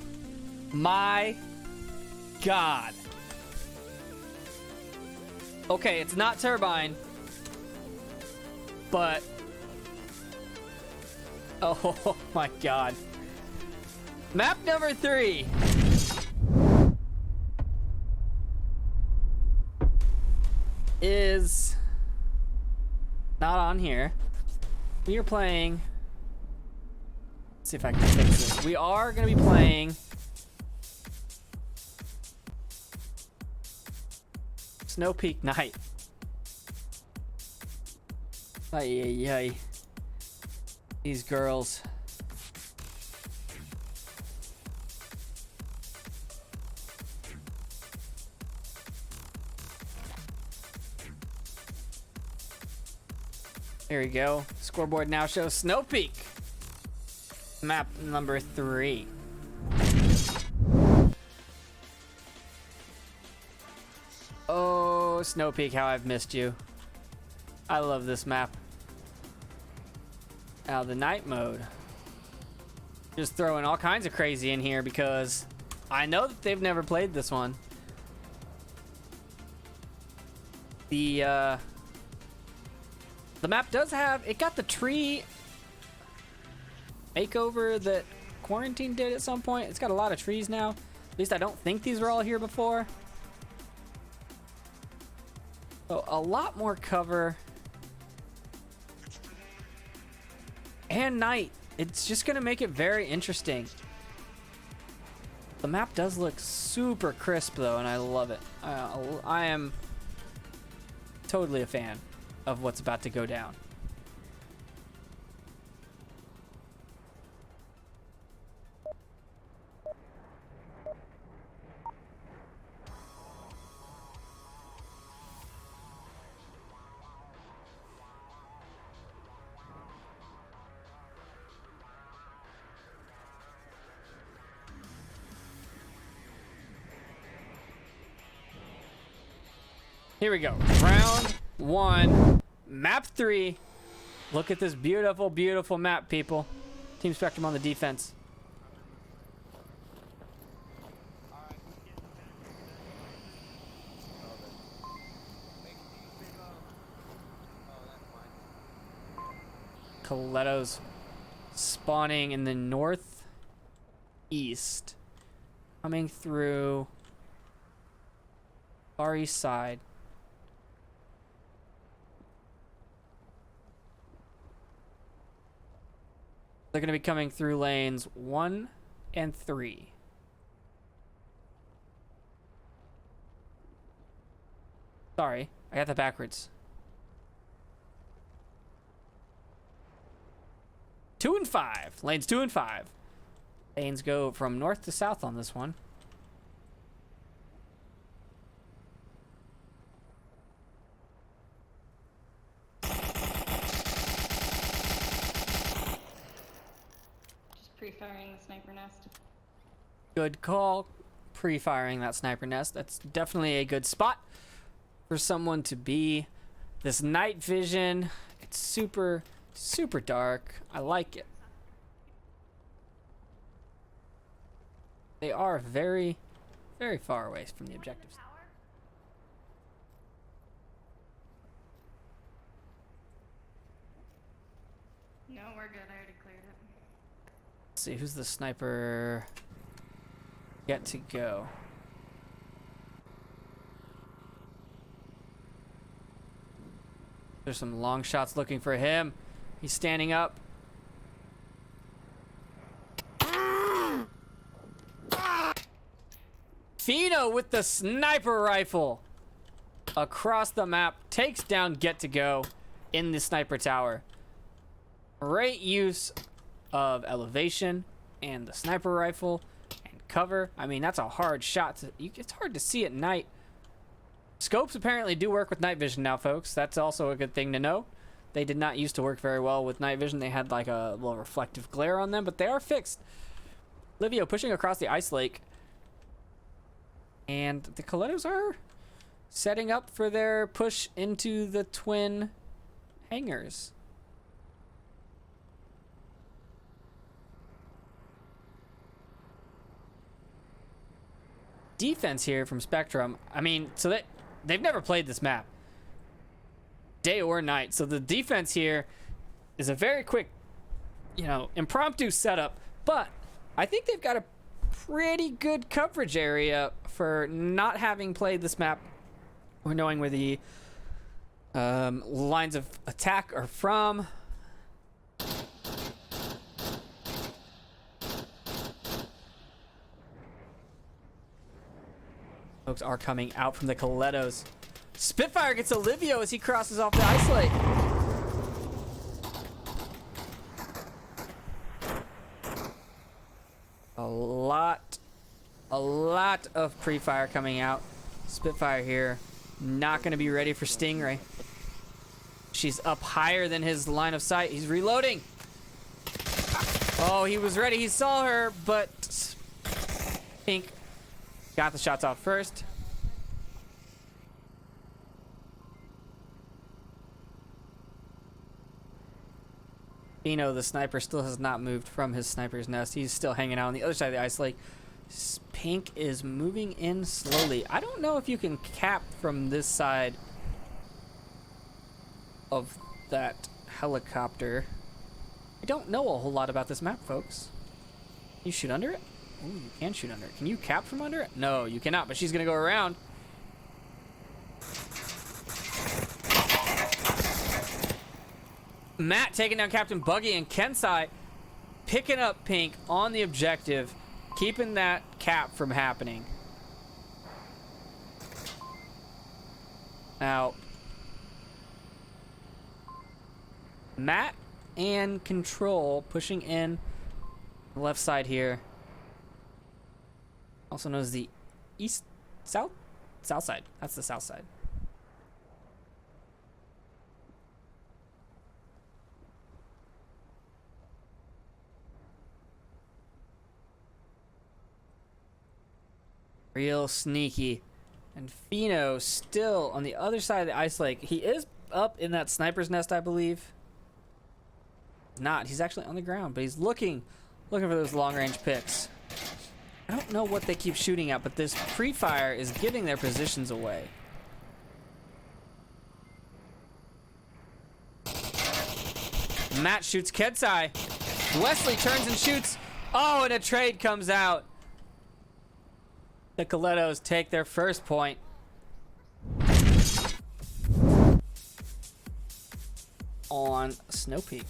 my God. Okay, it's not Turbine, but oh my God. Map number 3. Is not on here. We are playing. Let's see if I can fix this. We are going to be playing Snow Peak Night. Ay, ay, ay. These girls. There we go. Scoreboard now shows Snow Peak. Map number 3. Oh, Snow Peak, how I've missed you. I love this map. Now the night mode. Just throwing all kinds of crazy in here because I know that they've never played this one. The map does have, it got the tree makeover that Quarantine did at some point. It's got a lot of trees now. At least I don't think these were all here before. So a lot more cover. And night. It's just gonna make it very interesting. The map does look super crisp though, and I love it. I am totally a fan of what's about to go down. Here we go. Round 1, map 3. Look at this beautiful, beautiful map, people. Team Spectrum on the defense. Killettos spawning in the northeast, coming through far east side. They're going to be coming through lanes 1 and 3. Sorry, I got that backwards. 2 and 5. Lanes 2 and 5. Lanes go from north to south on this one. Just pre-firing the sniper nest. Good call. Pre-firing that sniper nest. That's definitely a good spot for someone to be. This night vision, it's super dark. I like it. They are very far away from the objectives. No, we're good. I already cleared it. Let's see, who's the sniper yet to go? There's some long shots looking for him. He's standing up. Fino with the sniper rifle across the map takes down Get to Go in the sniper tower. Great use of elevation and the sniper rifle and cover. I mean, that's a hard shot. It's hard to see at night. Scopes apparently do work with night vision now, folks. That's also a good thing to know. They did not used to work very well with night vision. They had like a little reflective glare on them, but they are fixed. Livio pushing across the ice lake. And the Killettos are setting up for their push into the twin hangars. Defense here from Spectrum. I mean, so they've never played this map, day or night. So the defense here is a very quick, impromptu setup. But I think they've got a pretty good coverage area for not having played this map or knowing where the lines of attack are from. Folks are coming out from the Killettos. Spitfire gets Olivio as he crosses off the ice lake. A lot of pre-fire coming out. Spitfire here, not going to be ready for Stingray. She's up higher than his line of sight. He's reloading. Oh, he was ready. He saw her, but Pink got the shots off first. Fino, the sniper, still has not moved from his sniper's nest. He's still hanging out on the other side of the ice lake. Pink is moving in slowly. I don't know if you can cap from this side of that helicopter. I don't know a whole lot about this map, folks. Can you shoot under it? Ooh, you can shoot under it. Can you cap from under it? No, you cannot, but she's gonna go around. Matt taking down Captain Buggy, and Kensai picking up Pink on the objective, keeping that cap from happening. Now, Matt and Control pushing in the left side here. Also known as the south side. That's the south side. Real sneaky. And Fino still on the other side of the ice lake. He is up in that sniper's nest, I believe. Not. He's actually on the ground, but he's looking for those long-range picks. I don't know what they keep shooting at, but this pre-fire is giving their positions away. Matt shoots Kensai. Wesley turns and shoots. Oh, and a trade comes out. The Killettos take their first point. On Snow Peak.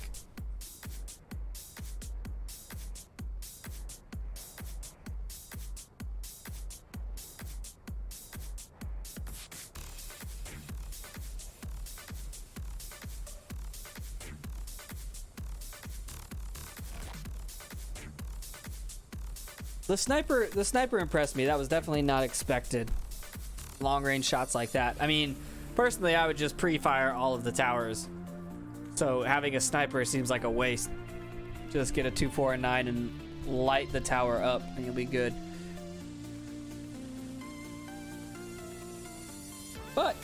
The sniper impressed me. That was definitely not expected. Long range shots like that. I mean, personally, I would just pre-fire all of the towers. So having a sniper seems like a waste. Just get a 2, 4, and 9 and light the tower up, and you'll be good. But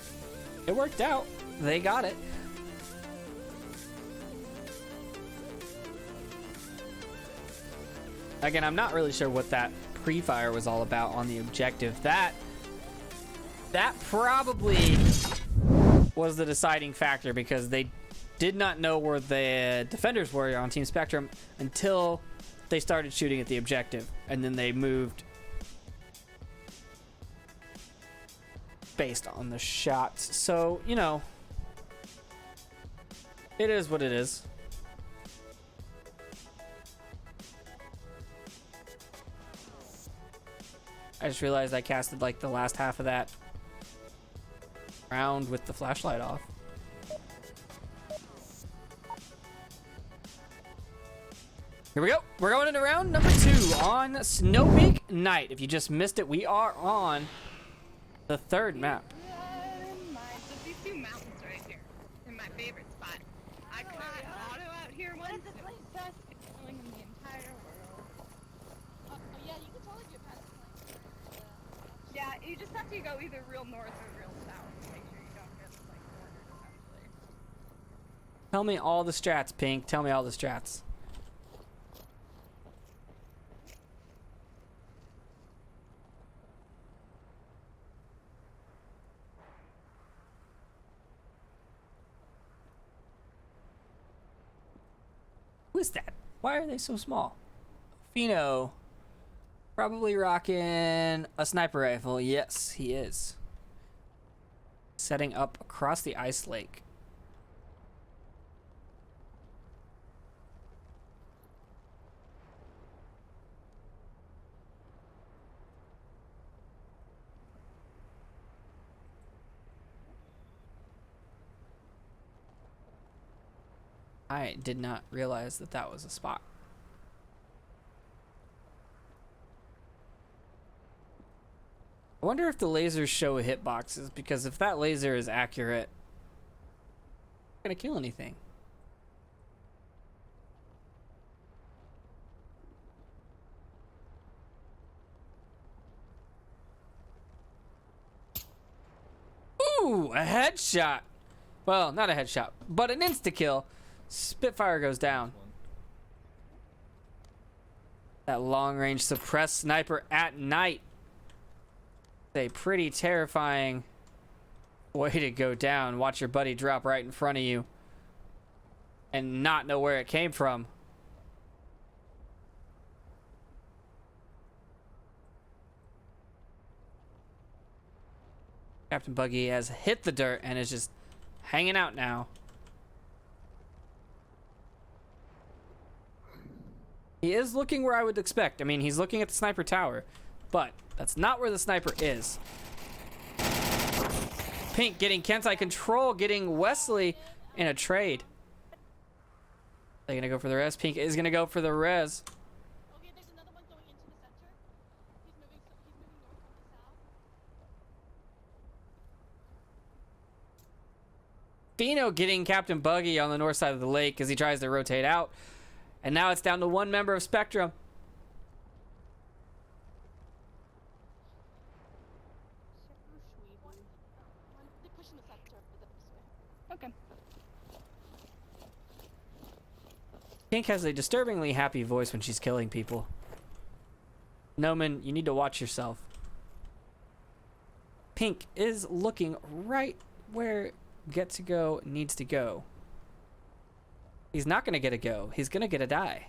it worked out. They got it. Again, I'm not really sure what that pre-fire was all about on the objective. That probably was the deciding factor, because they did not know where the defenders were on Team Spectrum until they started shooting at the objective, and then they moved based on the shots. So, you know, it is what it is. I just realized I casted like the last half of that round with the flashlight off. Here we go. We're going into round number 2 on Snow Peak Night. If you just missed it, we are on the 3rd map. Just these 2 mountains right here. In my favorite spot. I caught auto out here once. It's the best feeling in the entire world. Oh yeah, you can totally get past Yeah, you just have to go either real north or real south to make sure you don't get like cornered essentially. Tell me all the strats, Pink. Tell me all the strats. Who is that? Why are they so small? Fino. Probably rocking a sniper rifle. Yes, he is. Setting up across the ice lake. I did not realize that that was a spot. I wonder if the lasers show hitboxes, because if that laser is accurate, it's not gonna kill anything. Ooh, a headshot. Well, not a headshot, but an insta-kill. Spitfire goes down. That long-range suppressed sniper at night. A pretty terrifying way to go down. Watch your buddy drop right in front of you and not know where it came from. Captain Buggy has hit the dirt and is just hanging out now. He is looking where I would expect. I mean, he's looking at the sniper tower, but that's not where the sniper is. Pink getting Kensai control, getting Wesley in a trade. They're gonna go for the res. Pink is gonna go for the res. Okay, there's another one going into the center. He's moving north from the south. Fino getting Captain Buggy on the north side of the lake as he tries to rotate out. And now it's down to 1 member of Spectrum. They're pushing the center this way. Okay. Pink has a disturbingly happy voice when she's killing people. Noman, you need to watch yourself. Pink is looking right where Get to Go needs to go. He's not gonna get a go. He's gonna get a die.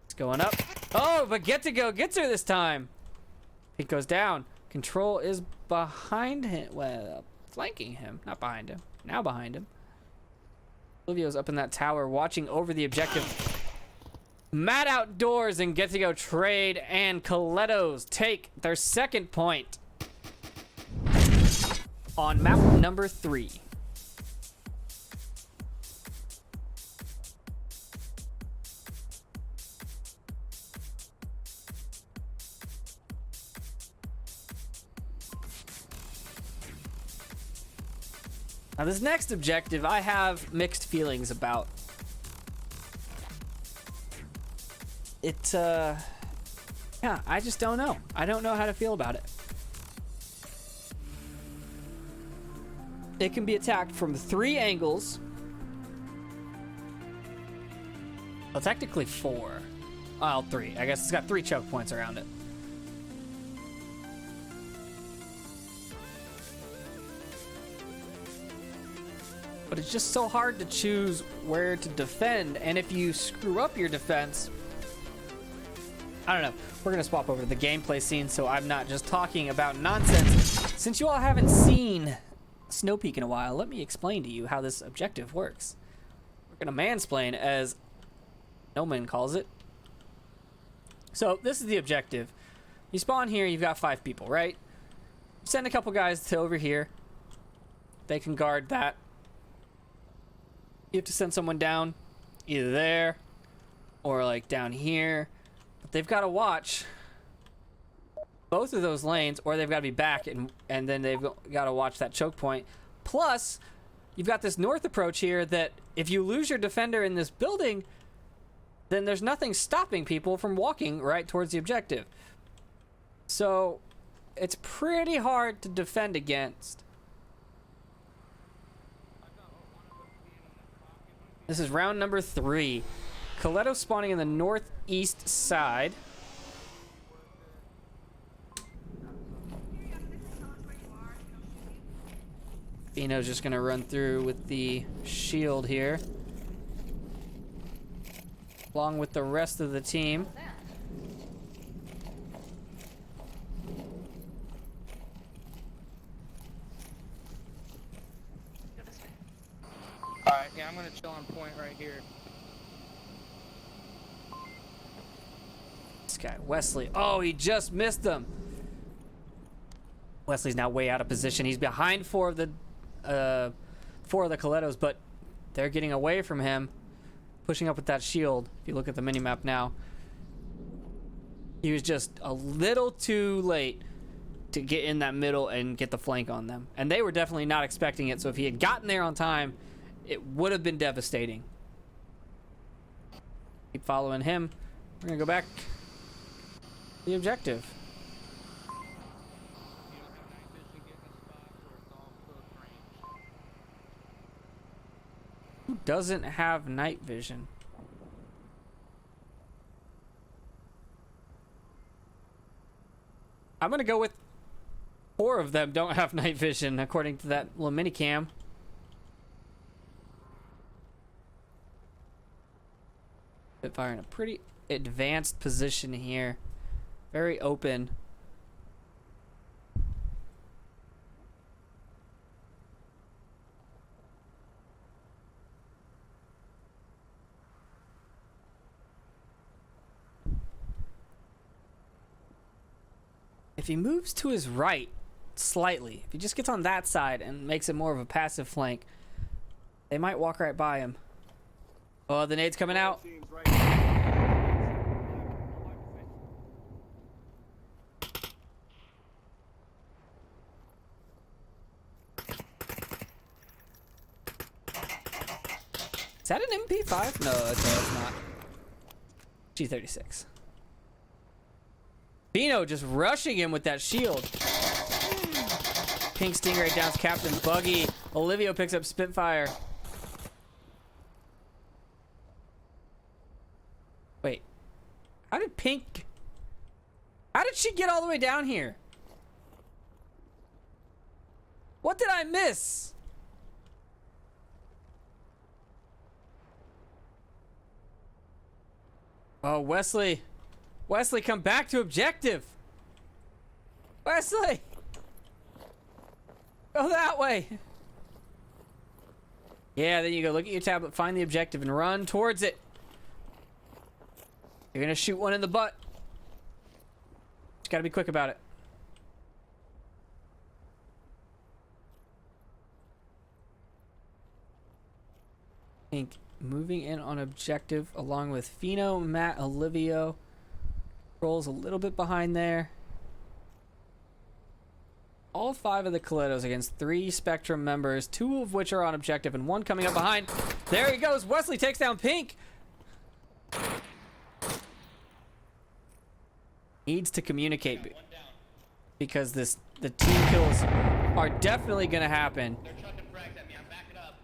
It's going up. Oh, but get to go gets her this time. He goes down. Control is behind him. Well, flanking him. Not behind him. Now behind him. Olivio's up in that tower watching over the objective. Mad Outdoors and Get to Go Trade and Killettos take their second point on map number 3. Now this next objective I have mixed feelings about. Yeah, I just don't know. I don't know how to feel about it. It can be attacked from 3 angles. Well, technically 4. Well, 3. I guess it's got 3 choke points around it. But it's just so hard to choose where to defend, and if you screw up your defense, I don't know. We're gonna swap over to the gameplay scene so I'm not just talking about nonsense. Since you all haven't seen Snow Peak in a while, let me explain to you how this objective works. We're gonna mansplain, as Noman calls it. So this is the objective. You spawn here, you've got 5 people, right? Send a couple guys to over here. They can guard that. You have to send someone down, either there or like down here. But they've got to watch both of those lanes, or they've got to be back, and then they've got to watch that choke point. Plus, you've got this north approach here that if you lose your defender in this building, then there's nothing stopping people from walking right towards the objective. So it's pretty hard to defend against. This is round number 3. Killettos spawning in the northeast side. Bino's just gonna run through with the shield here, along with the rest of the team. Alright, yeah, I'm gonna chill on point right here. This guy, Wesley. Oh, he just missed them. Wesley's now way out of position. He's behind 4 of the Killettos, but they're getting away from him, pushing up with that shield. If you look at the minimap now, he was just a little too late to get in that middle and get the flank on them. And they were definitely not expecting it, so if he had gotten there on time, it would have been devastating. Keep following him. We're gonna go back to the objective. Who doesn't have night vision? I'm gonna go with 4 of them don't have night vision, according to that little mini cam. Spitfire in a pretty advanced position here. Very open. If he moves to his right slightly, if he just gets on that side and makes it more of a passive flank, they might walk right by him. Oh, the nade's coming out. Is that an MP5? No, it's not. G36. Bino just rushing him with that shield. Pink Stingray downs Captain Buggy. Olivio picks up Spitfire. Wait. How did Pink... How did she get all the way down here? What did I miss? Oh, Wesley. Wesley, come back to objective. Wesley! Go that way. Yeah, there you go. Look at your tablet, find the objective, and run towards it. You're gonna shoot one in the butt. Just gotta be quick about it. I think moving in on objective along with Fino, Matt, Olivio. Rolls a little bit behind there. All 5 of the Killettos against 3 Spectrum members, 2 of which are on objective and 1 coming up behind. There he goes. Wesley takes down Pink. Needs to communicate because the team kills are definitely going to happen. They're chucking frags at me. I'm backing up.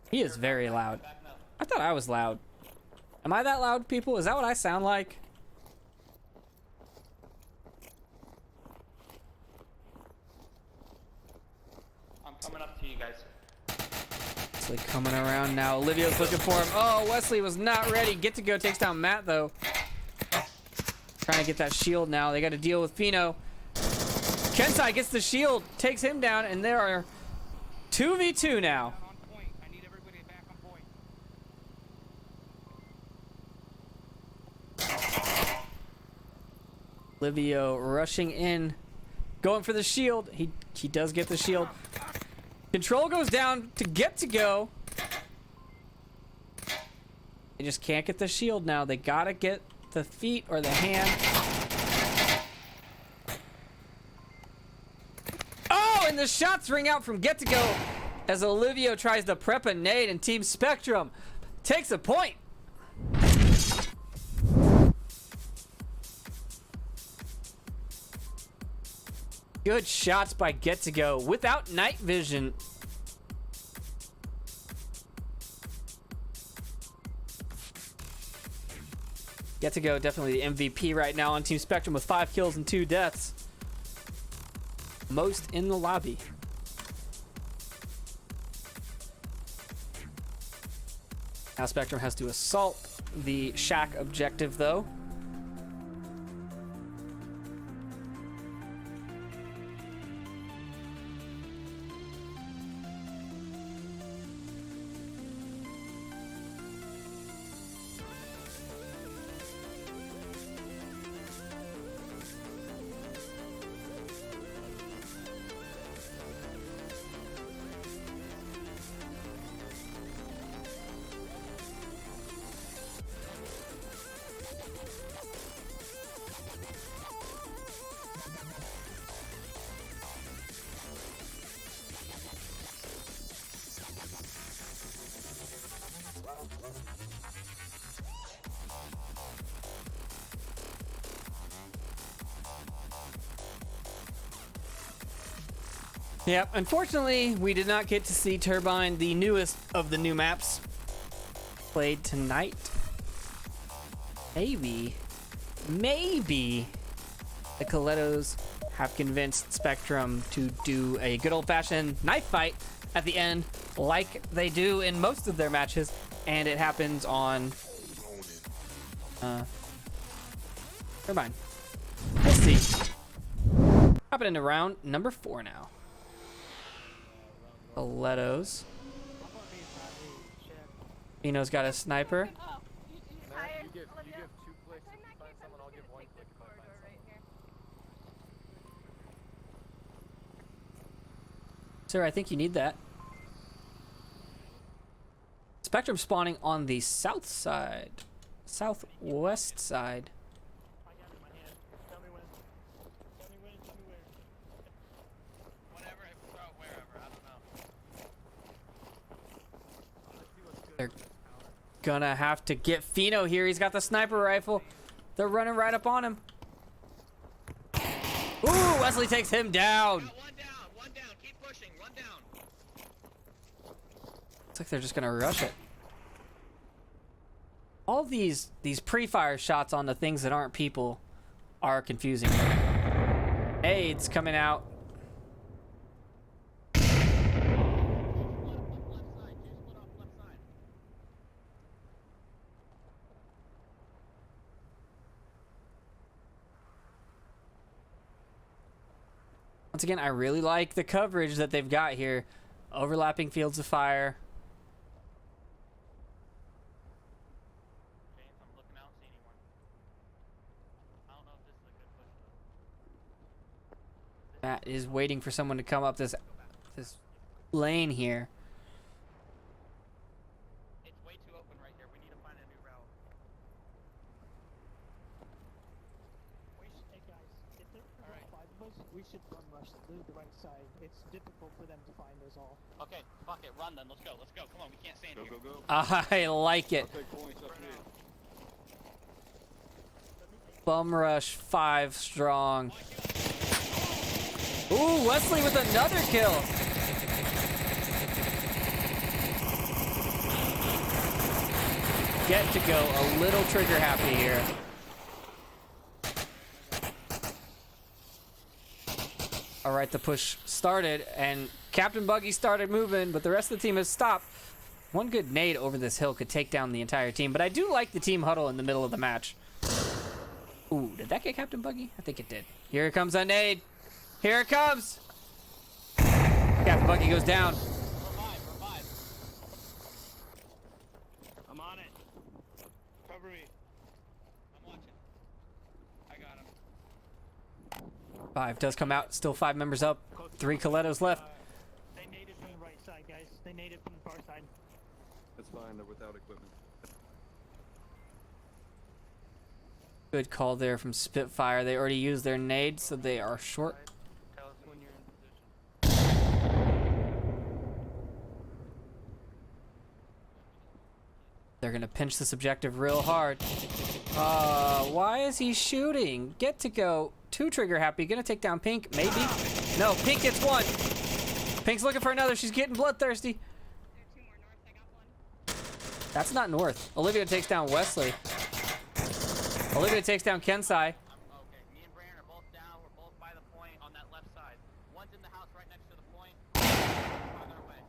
He is very loud. Backing up. I thought I was loud. Am I that loud, people? Is that what I sound like? I'm coming up to you guys. Wesley coming around now. Olivio's looking for him. Oh, Wesley was not ready. Get to go takes down Matt, though. Trying to get that shield now. They got to deal with Fino. Kensai gets the shield, takes him down, and there are 2v2 now. On point. I need everybody back on point. Olivio rushing in, going for the shield. He does get the shield. Control goes down to get to go. They just can't get the shield now. They gotta get the feet or the hand. Oh, and the shots ring out from get to go as Olivio tries to prep a nade, and Team Spectrum takes a point. Good shots by Get to Go without night vision. Get to Go definitely the MVP right now on Team Spectrum with 5 kills and 2 deaths. Most in the lobby. Now Spectrum has to assault the shack objective though. Yep, unfortunately, we did not get to see Turbine, the newest of the new maps, played tonight. Maybe the Killettos have convinced Spectrum to do a good old-fashioned knife fight at the end, like they do in most of their matches, and it happens on Turbine. We'll see. Hopping into round number 4 now. Killettos. Fino's got a sniper. Oh, Hi, You give Olivia. 2 clicks if you find someone, I'll give 1 click if I find someone. Right here. Sir, I think you need that. Spectrum spawning on the south side. Southwest side. I got it in my hand. Tell me when. Tell me when. Tell me where. Whatever, if throw it wherever. I don't know. They're gonna have to get Fino here. He's got the sniper rifle. They're running right up on him. Ooh, Wesley takes him down. Got one down. Keep pushing. One down. Looks like they're just gonna rush it. All these pre-fire shots on the things that aren't people are confusing. Hey, it's coming out. Once again, I really like the coverage that they've got here. Overlapping fields of fire. James, I'm looking out, see anyone. I don't know if this is a good push though. Matt is waiting for someone to come up this lane here. It's way too open right here. We need to find a new route. Hey guys, if there are all 5 of us, we should run rush to the right side. It's difficult for them to find us all. Okay, fuck it, run then. Let's go. Let's go. Come on, we can't stand Go, here. go, go. I like it. I'll take points up here. Bum rush 5 strong. Ooh, Wesley with another kill. Get to go a little trigger happy here. All right, the push started and Captain Buggy started moving, but the rest of the team has stopped. One good nade over this hill could take down the entire team, but I do like the team huddle in the middle of the match. Ooh, did that get Captain Buggy? I think it did. Here comes a nade. Here it comes. Captain Buggy goes down. Revive. I'm on it. Cover me. I'm watching. I got him. 5 does come out. Still 5 members up. 3 Killettos left. They naded from the right side, guys. They naded from the far side. That's fine, they're without equipment. Good call there from Spitfire. They already used their nade, so they are short. Tell us when you're in position. They're going to pinch this objective real hard. Why is he shooting? Get to go. 2 trigger happy. Going to take down Pink, maybe? No, Pink gets 1. Pink's looking for another. She's getting bloodthirsty. There are 2 more north. I got 1. That's not north. Olivia takes down Wesley. Olivia takes down Kensai. Okay, me and Brandon are both down. We're both by the point on that left side. One's in the house right next to the point. Farther away.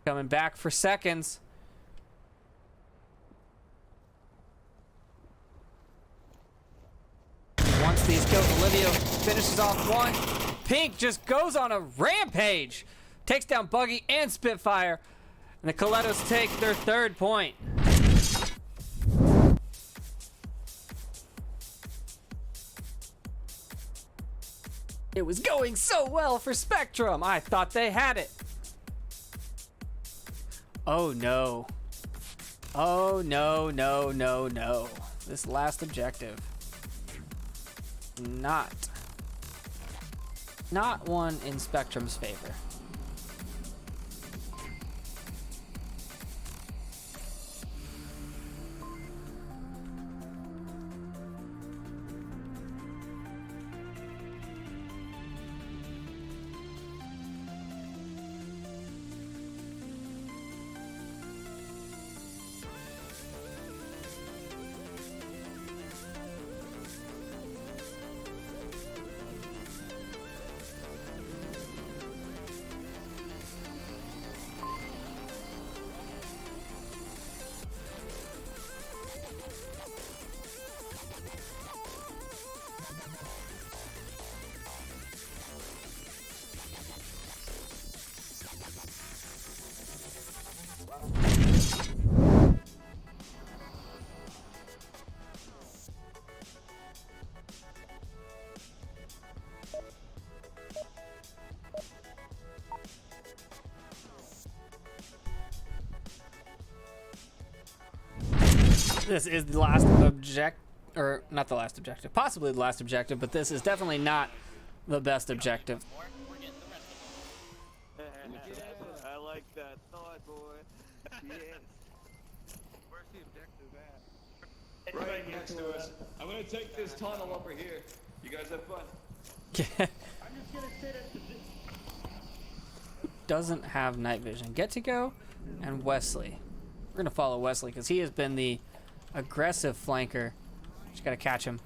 Coming back for seconds. Once these kills, Olivia finishes off 1. Pink just goes on a rampage. Takes down Buggy and Spitfire. And the Killettos take their 3rd point. It was going so well for Spectrum. I thought they had it. Oh no. Oh no, no, no, no. This last objective. Not one in Spectrum's favor. This is the last or not the last objective, possibly the last objective, but this is definitely not the best objective. We're getting the rest of them. I like that thought, boy. Yes. Where's the objective at? Right next to us. I'm gonna take this tunnel over here. You guys have fun. I'm just gonna sit at the... Doesn't have night vision. Get to go and Wesley. We're gonna follow Wesley because he has been the aggressive flanker. Just gotta catch him.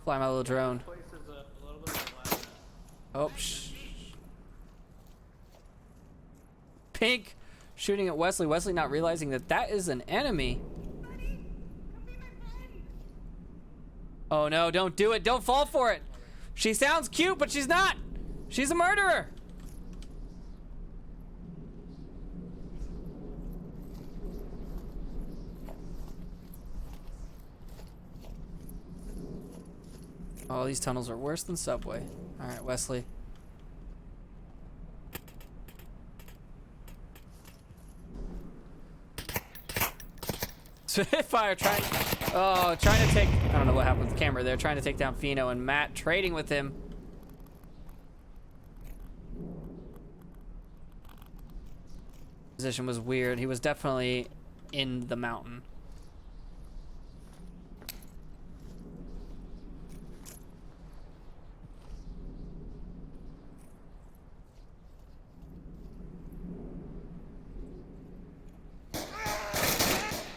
Fly my little drone. Oh, Pink shooting at Wesley. Wesley not realizing that that is an enemy. Oh no, don't do it. Don't fall for it. She sounds cute, but she's not. She's a murderer. Oh, these tunnels are worse than Subway. All right, Wesley. Spitfire trying to take, I don't know what happened with the camera there, trying to take down Fino, and Matt trading with him. Position was weird. He was definitely in the mountain.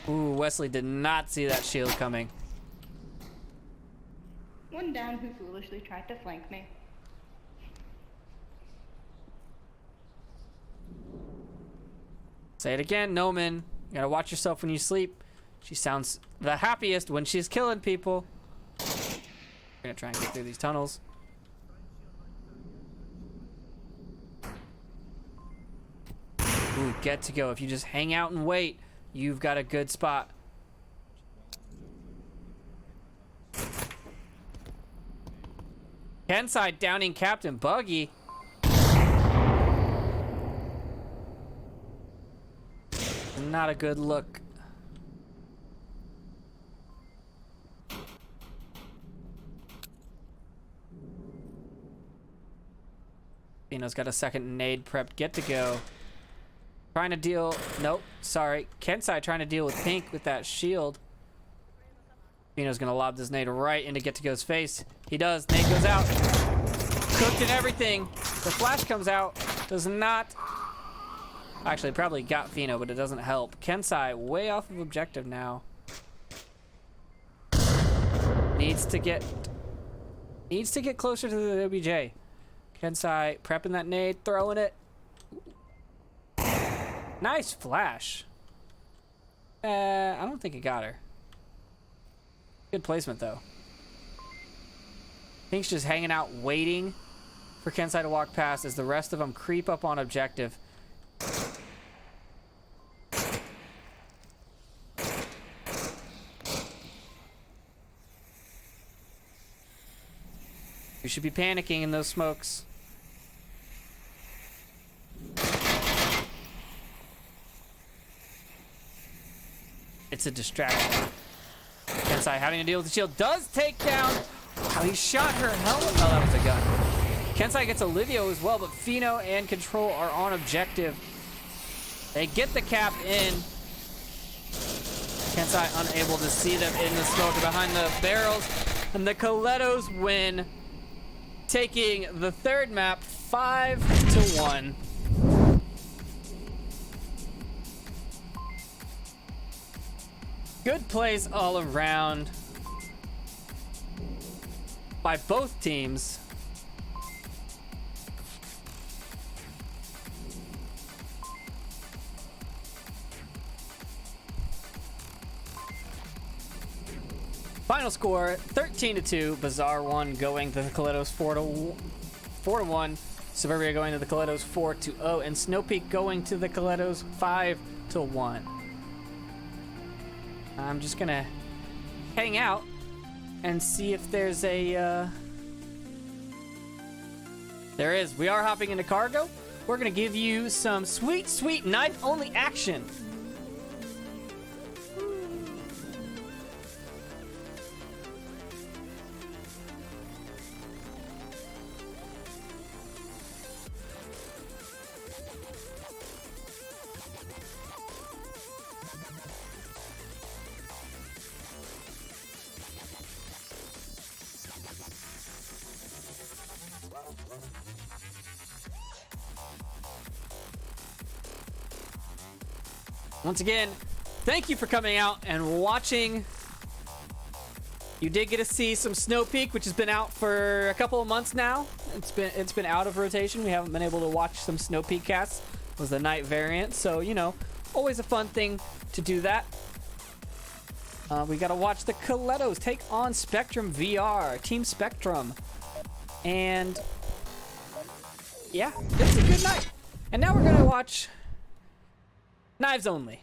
Ooh, Wesley did not see that shield coming. One down who foolishly tried to flank me. Say it again, Noman. You gotta watch yourself when you sleep. She sounds the happiest when she's killing people. We're gonna try and get through these tunnels. Ooh, get to go. If you just hang out and wait, you've got a good spot. Kenside downing Captain Buggy. Not a good look. Fino's got a second nade prepped. Get to go. Trying to deal. Nope. Sorry. Kensai trying to deal with Pink with that shield. Fino's gonna lob this nade right into Get to Go's face. He does. Nade goes out. Cooked and everything. The flash comes out. Does not. Actually, probably got Fino, but it doesn't help. Kensai way off of objective now. Needs to get closer to the OBJ. Kensai prepping that nade, throwing it. Nice flash. I don't think it got her. Good placement though. Pink's just hanging out waiting for Kensai to walk past as the rest of them creep up on objective. You should be panicking in those smokes. It's a distraction. Kensai having to deal with the shield does take down. How he shot her helmet. Oh, that was a gun. Kensai gets Olivio as well, but Fino and Control are on objective. They get the cap in. Kensai unable to see them in the smoke behind the barrels. And the Killettos win, taking the third map 5-1. Good plays all around by both teams. Final score 13-2. Bazaar 1 going to the Killettos 4-1. Suburbia going to the Killettos 4-0, and Snow Peak going to the Killettos 5-1. I'm just gonna hang out and see if there's a there is. We are hopping into cargo. We're gonna give you some sweet, sweet knife only action. Once again, thank you for coming out and watching. You did get to see some Snow Peak, which has been out for a couple of months now. It's been out of rotation. We haven't been able to watch some Snow Peak casts. It was the night variant, so you know, always a fun thing to do that. We got to watch the Killettos take on Spectrum VR, Team Spectrum. And yeah, this is a good night. And now we're going to watch Knives Only.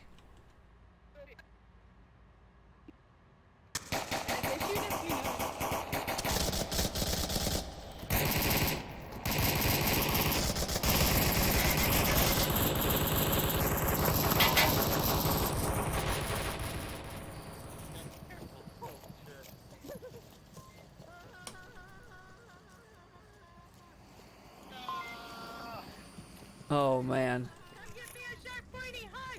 Oh, man. Come give me a sharp pointy hug!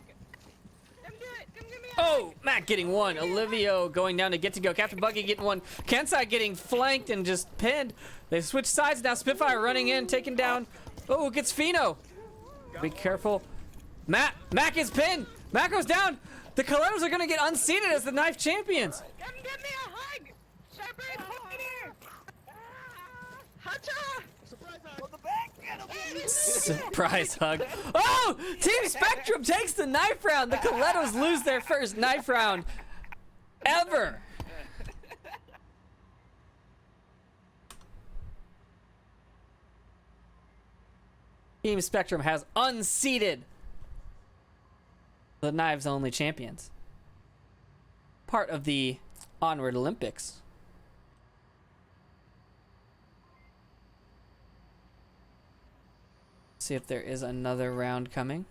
Come do it! Come give me a Oh, Matt getting one. Olivio going down to go. Captain Buggy getting one. Kensai getting flanked and just pinned. They've switched sides now. Spitfire running in, taking down. Oh, gets Fino. Be careful. Matt is pinned. Matt goes down. The Killettos are going to get unseated as the knife champions. Come give me a hug! Sharp pointy! Hacha! Surprise hug. Oh, Team Spectrum takes the knife round. The Killettos lose their first knife round ever. Team Spectrum has unseated the Knives Only champions. Part of the Onward Olympics. See if there is another round coming.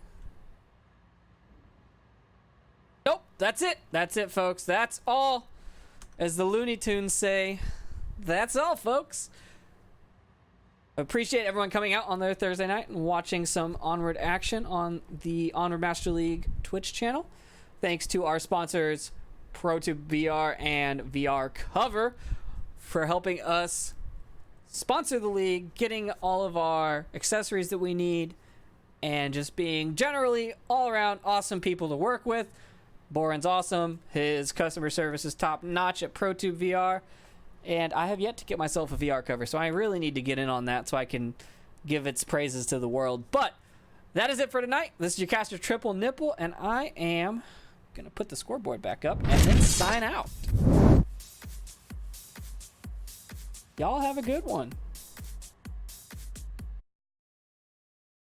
Nope, that's it. That's it, folks. That's all. As the Looney Tunes say, that's all, folks. Appreciate everyone coming out on their Thursday night and watching some Onward action on the Onward Master League Twitch channel. Thanks to our sponsors, ProTube VR and VR Cover, for helping us sponsor the league, getting all of our accessories that we need, and just being generally all around awesome people to work with. Boren's awesome. His customer service is top notch at ProTube VR. And I have yet to get myself a VR cover, so I really need to get in on that so I can give its praises to the world. But that is it for tonight. This is your caster Triple Nipple, and I am going to put the scoreboard back up and then sign out. Y'all have a good one.